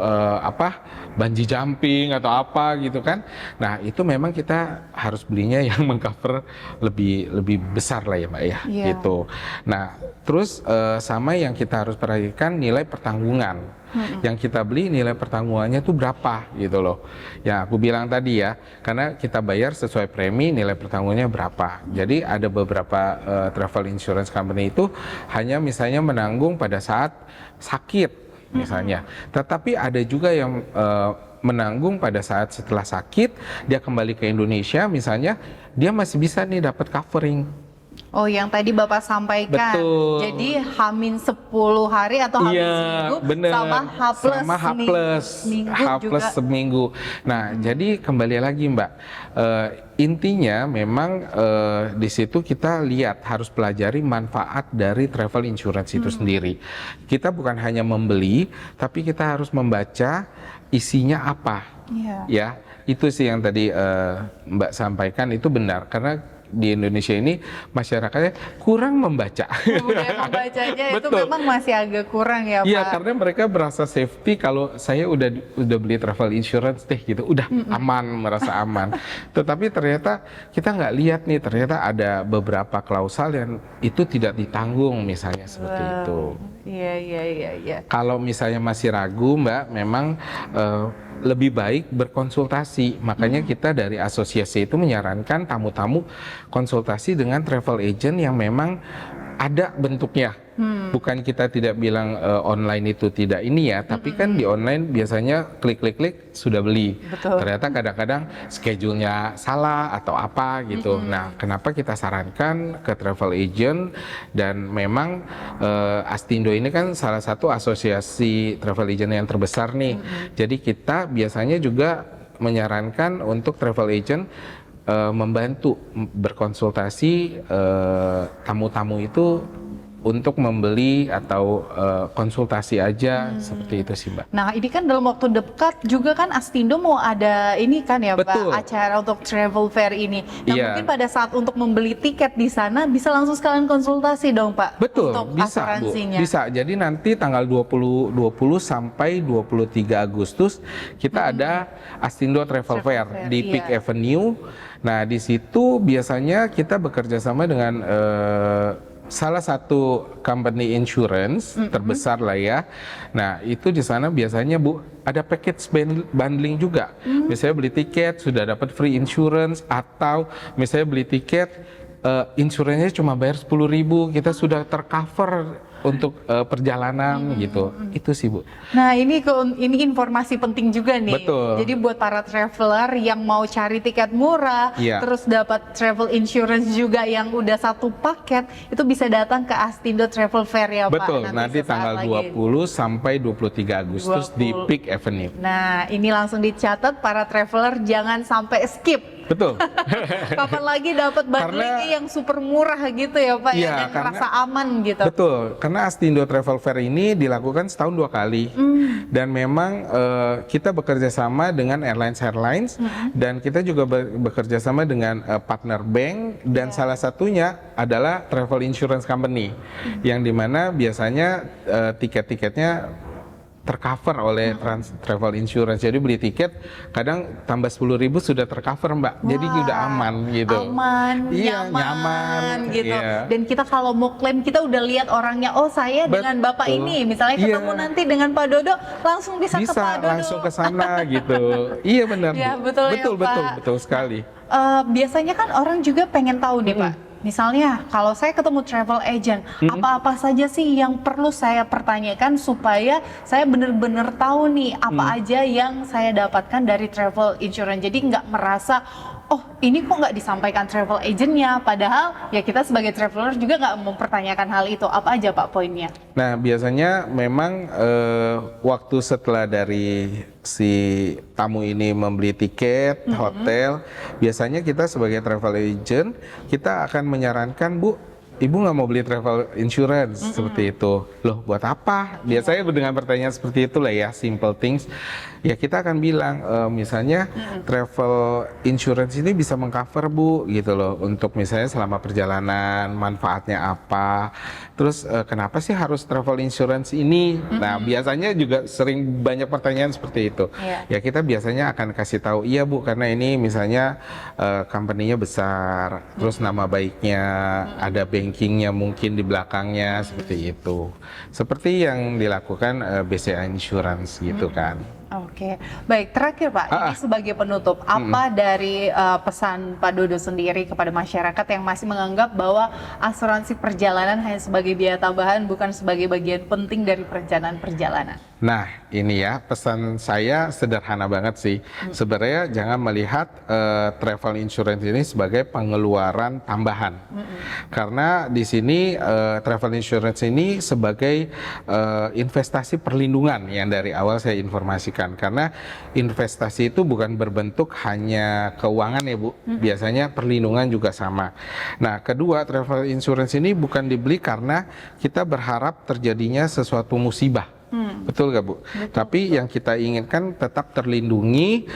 bungee jumping atau apa gitu kan. Nah, itu memang kita harus belinya yang mengcover lebih besar lah ya Mbak ya, gitu. Nah, terus sama yang kita harus perhatikan nilai pertanggungan. Yang kita beli nilai pertanggungannya tuh berapa gitu loh. Ya, aku bilang tadi ya, karena kita bayar sesuai premi nilai pertanggungannya berapa. Jadi ada beberapa travel insurance company itu hanya misalnya menanggung pada saat sakit misalnya. Tetapi ada juga yang menanggung pada saat setelah sakit, dia kembali ke Indonesia misalnya, dia masih bisa nih dapat covering Oh, yang tadi Bapak sampaikan. Betul. Jadi H-10 hari atau H seminggu bener. sama H plus seminggu. Nah, jadi kembali lagi Mbak, intinya memang di situ kita lihat harus pelajari manfaat dari travel insurance itu sendiri. Kita bukan hanya membeli, tapi kita harus membaca isinya apa. Ya, itu sih yang tadi Mbak sampaikan, itu benar, karena di Indonesia ini masyarakatnya kurang membaca. Budaya membacanya itu memang masih agak kurang ya Pak? Iya, karena mereka merasa safety kalau saya udah beli travel insurance deh gitu, udah aman, merasa aman. Tetapi ternyata kita nggak lihat nih, ternyata ada beberapa klausal yang itu tidak ditanggung misalnya seperti itu. Iya. Kalau misalnya masih ragu Mbak, memang lebih baik berkonsultasi. Makanya kita dari asosiasi itu menyarankan tamu-tamu konsultasi dengan travel agent yang memang ada bentuknya. Bukan kita tidak bilang online itu tidak ini ya, tapi kan di online biasanya klik sudah beli. Betul. Ternyata kadang-kadang schedule-nya salah atau apa gitu. Nah, kenapa kita sarankan ke travel agent, dan memang Astindo ini kan salah satu asosiasi travel agent yang terbesar nih. Jadi kita biasanya juga menyarankan untuk travel agent membantu berkonsultasi tamu-tamu itu untuk membeli atau konsultasi aja, seperti itu sih Mbak. Nah, ini kan dalam waktu dekat juga kan Astindo mau ada ini kan ya Betul. Pak, acara untuk travel fair ini. Nah, Iya. mungkin pada saat untuk membeli tiket di sana bisa langsung sekalian konsultasi dong Pak. Betul, untuk bisa Bu. asuransinya. Bisa. Jadi nanti tanggal 20 sampai 23 Agustus kita ada Astindo Travel Fair di Peak Avenue. Nah, di situ biasanya kita bekerja sama dengan salah satu company insurance terbesar lah ya. Nah, itu di sana biasanya Bu ada package bundling juga. Misalnya beli tiket sudah dapat free insurance, atau misalnya beli tiket insuransinya cuma bayar 10.000, kita sudah tercover untuk perjalanan gitu. Itu sih Bu. Nah, ini informasi penting juga nih. Betul. Jadi buat para traveler yang mau cari tiket murah, terus dapat travel insurance juga yang udah satu paket, itu bisa datang ke Astindo Travel Fair ya Pak. Betul, nanti tanggal 20 sampai 23 Agustus di Peak Avenue. Nah, ini langsung dicatat para traveler, jangan sampai skip. Betul. Kapan lagi dapat bundlingnya yang super murah gitu ya Pak, ya, dan merasa aman gitu. Betul, karena Astindo Travel Fair ini dilakukan setahun 2 kali. Dan memang kita bekerja sama dengan airlines dan kita juga bekerja sama dengan partner bank, dan salah satunya adalah travel insurance company, yang dimana biasanya tiket-tiketnya tercover oleh travel insurance. Jadi beli tiket kadang tambah 10.000 sudah tercover Mbak. Jadi udah aman gitu. Aman, nyaman gitu. Dan kita kalau mau klaim, kita udah lihat orangnya, oh saya dengan Bapak ini, misalnya ketemu nanti dengan Pak Dodo, langsung bisa ke Pak Dodo. Langsung ke sana gitu. Iya benar. Ya, betul sekali. Biasanya kan orang juga pengen tahu nih Pak. Misalnya kalau saya ketemu travel agent, apa-apa saja sih yang perlu saya pertanyakan supaya saya benar-benar tahu nih apa aja yang saya dapatkan dari travel insurance. Jadi nggak merasa, oh ini kok nggak disampaikan travel agentnya, padahal ya kita sebagai traveler juga nggak mempertanyakan hal itu. Apa aja Pak poinnya? Nah, biasanya memang waktu setelah dari si tamu ini membeli tiket hotel, biasanya kita sebagai travel agent kita akan menyarankan, Bu, Ibu nggak mau beli travel insurance seperti itu. Loh, buat apa? Biasanya dengan pertanyaan seperti itulah ya, simple things. Ya kita akan bilang, misalnya travel insurance ini bisa mengcover Bu, gitu loh. Untuk misalnya selama perjalanan, manfaatnya apa. Terus kenapa sih harus travel insurance ini? Nah, biasanya juga sering banyak pertanyaan seperti itu. Ya kita biasanya akan kasih tahu, iya Bu, karena ini misalnya company-nya besar, terus nama baiknya, ada bankingnya mungkin di belakangnya, seperti itu. Seperti yang dilakukan BCA Insurance gitu kan. Oke, baik, terakhir Pak, ini sebagai penutup, apa dari pesan Pak Dodo sendiri kepada masyarakat yang masih menganggap bahwa asuransi perjalanan hanya sebagai biaya tambahan, bukan sebagai bagian penting dari perencanaan perjalanan? Nah, ini ya pesan saya sederhana banget sih. Sebenarnya jangan melihat travel insurance ini sebagai pengeluaran tambahan. Karena di sini travel insurance ini sebagai investasi perlindungan yang dari awal saya informasikan. Karena investasi itu bukan berbentuk hanya keuangan ya Bu. Biasanya perlindungan juga sama. Nah, kedua, travel insurance ini bukan dibeli karena kita berharap terjadinya sesuatu musibah. Betul gak Bu? Betul. Tapi yang kita inginkan tetap terlindungi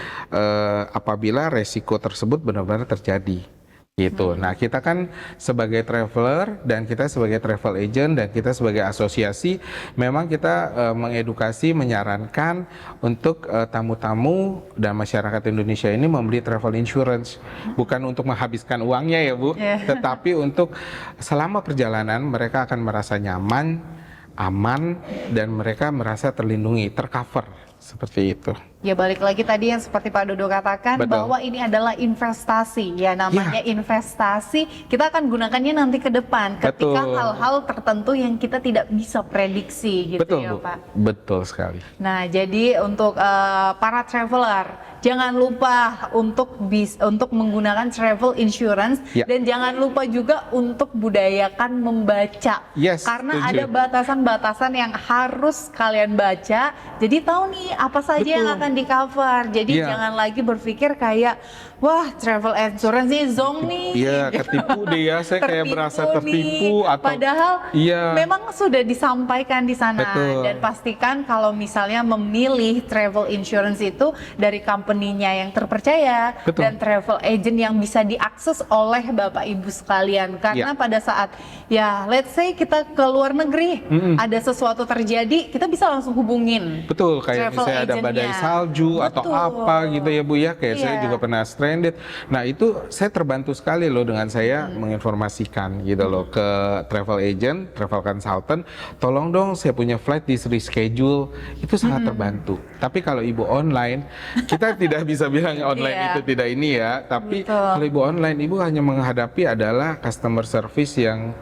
apabila resiko tersebut benar-benar terjadi. Gitu. Nah, kita kan sebagai traveler dan kita sebagai travel agent dan kita sebagai asosiasi memang kita mengedukasi, menyarankan untuk tamu-tamu dan masyarakat Indonesia ini membeli travel insurance. Bukan untuk menghabiskan uangnya ya Bu, tetapi untuk selama perjalanan mereka akan merasa nyaman, aman, dan mereka merasa terlindungi, tercover, seperti itu. Ya balik lagi tadi yang seperti Pak Dodo katakan, bahwa ini adalah investasi, ya namanya investasi, kita akan gunakannya nanti ke depan ketika hal-hal tertentu yang kita tidak bisa prediksi gitu. Betul, ya Bu. Pak. Betul sekali. Nah jadi untuk para traveler, jangan lupa untuk menggunakan travel insurance dan jangan lupa juga untuk budayakan membaca. Karena ada batasan-batasan yang harus kalian baca. Jadi tahu nih apa saja yang akan di cover. Jadi jangan lagi berpikir kayak wah travel insurance ini zong nih. Iya, ketipu deh ya, saya kayak berasa tertipu atau padahal memang sudah disampaikan di sana. Dan pastikan kalau misalnya memilih travel insurance itu dari company-nya yang terpercaya dan travel agent yang bisa diakses oleh Bapak Ibu sekalian. Karena pada saat let's say kita ke luar negeri, ada sesuatu terjadi, kita bisa langsung hubungin. Betul, kayak misalnya ada badai salju atau apa gitu ya Bu ya, kayak saya juga pernah stranded. Nah itu saya terbantu sekali loh dengan saya menginformasikan gitu loh ke travel agent, travel consultant, tolong dong saya punya flight di reschedule, itu sangat terbantu. Tapi kalau Ibu online, kita tidak bisa bilang online itu tidak ini ya, tapi kalau Ibu online, Ibu hanya menghadapi adalah customer service yang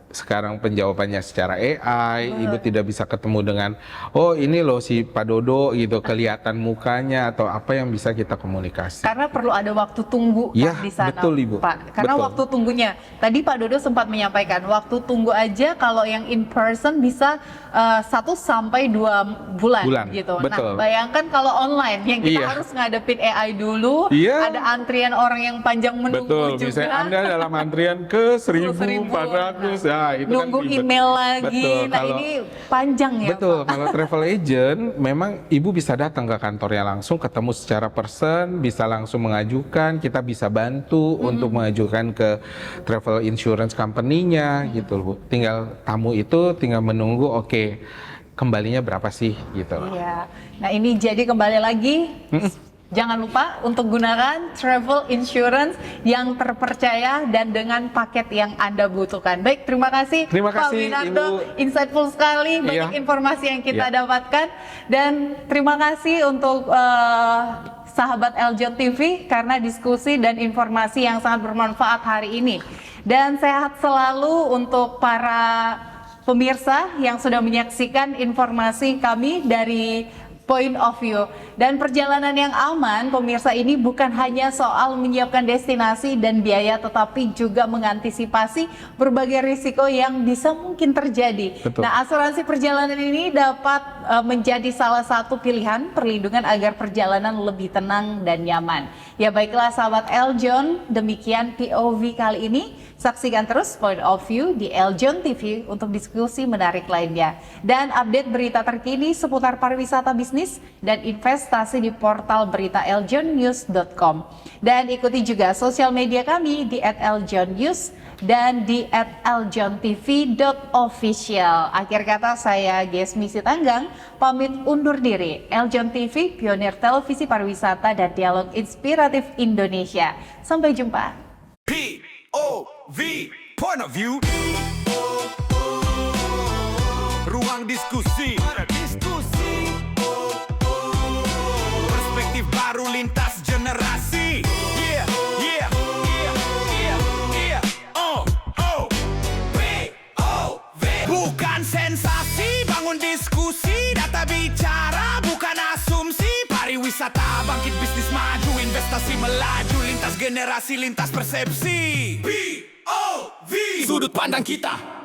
sekarang penjawabannya secara AI, Ibu tidak bisa ketemu dengan oh ini loh si Pak Dodo gitu, kelihatan mukanya atau apa yang bisa kita komunikasi. Karena perlu ada waktu tunggu di sana, betul, Ibu. Pak. Karena waktu tunggunya, tadi Pak Dodo sempat menyampaikan waktu tunggu aja kalau yang in person bisa 1 sampai 2 bulan gitu. Betul. Nah, bayangkan kalau online yang kita harus ngadepin AI dulu, ada antrian orang yang panjang menunggu juga. Misalnya Anda dalam antrian ke 1.400 itu nunggu kan email lagi. Nah ini panjang ya Pak. Pak. Kalau travel agent memang Ibu bisa datang ke kantornya langsung, ketemu secara person, bisa langsung mengajukan, kita bisa bantu untuk mengajukan ke travel insurance company-nya gitu Bu. Tinggal tamu itu tinggal menunggu kembalinya berapa sih gitu. Iya. Nah ini jadi kembali lagi jangan lupa untuk gunakan travel insurance yang terpercaya dan dengan paket yang Anda butuhkan. Baik, terima kasih Pak Winarto, insightful sekali, banyak informasi yang kita dapatkan. Dan terima kasih untuk sahabat Eljon TV karena diskusi dan informasi yang sangat bermanfaat hari ini. Dan sehat selalu untuk para pemirsa yang sudah menyaksikan informasi kami dari Point of View. Dan perjalanan yang aman, pemirsa, ini bukan hanya soal menyiapkan destinasi dan biaya, tetapi juga mengantisipasi berbagai risiko yang bisa mungkin terjadi. Nah, asuransi perjalanan ini dapat menjadi salah satu pilihan perlindungan agar perjalanan lebih tenang dan nyaman. Ya baiklah sahabat Eljon, demikian POV kali ini. Saksikan terus Point of View di Eljon TV untuk diskusi menarik lainnya. Dan update berita terkini seputar pariwisata bisnis dan investasi di portal berita eljonnews.com. Dan ikuti juga sosial media kami di @eljonnews dan di @eljontv.official. Akhir kata saya Gesmi Sitanggang, pamit undur diri. Eljon TV, pionir televisi pariwisata dan dialog inspiratif Indonesia. Sampai jumpa. POV, Point of View. Ruang diskusi. Perspektif baru lintas generasi. POV. Bukan sensasi, bangun diskusi, data bicara. investasi melaju, lintas generasi, lintas persepsi. POV, sudut pandang kita.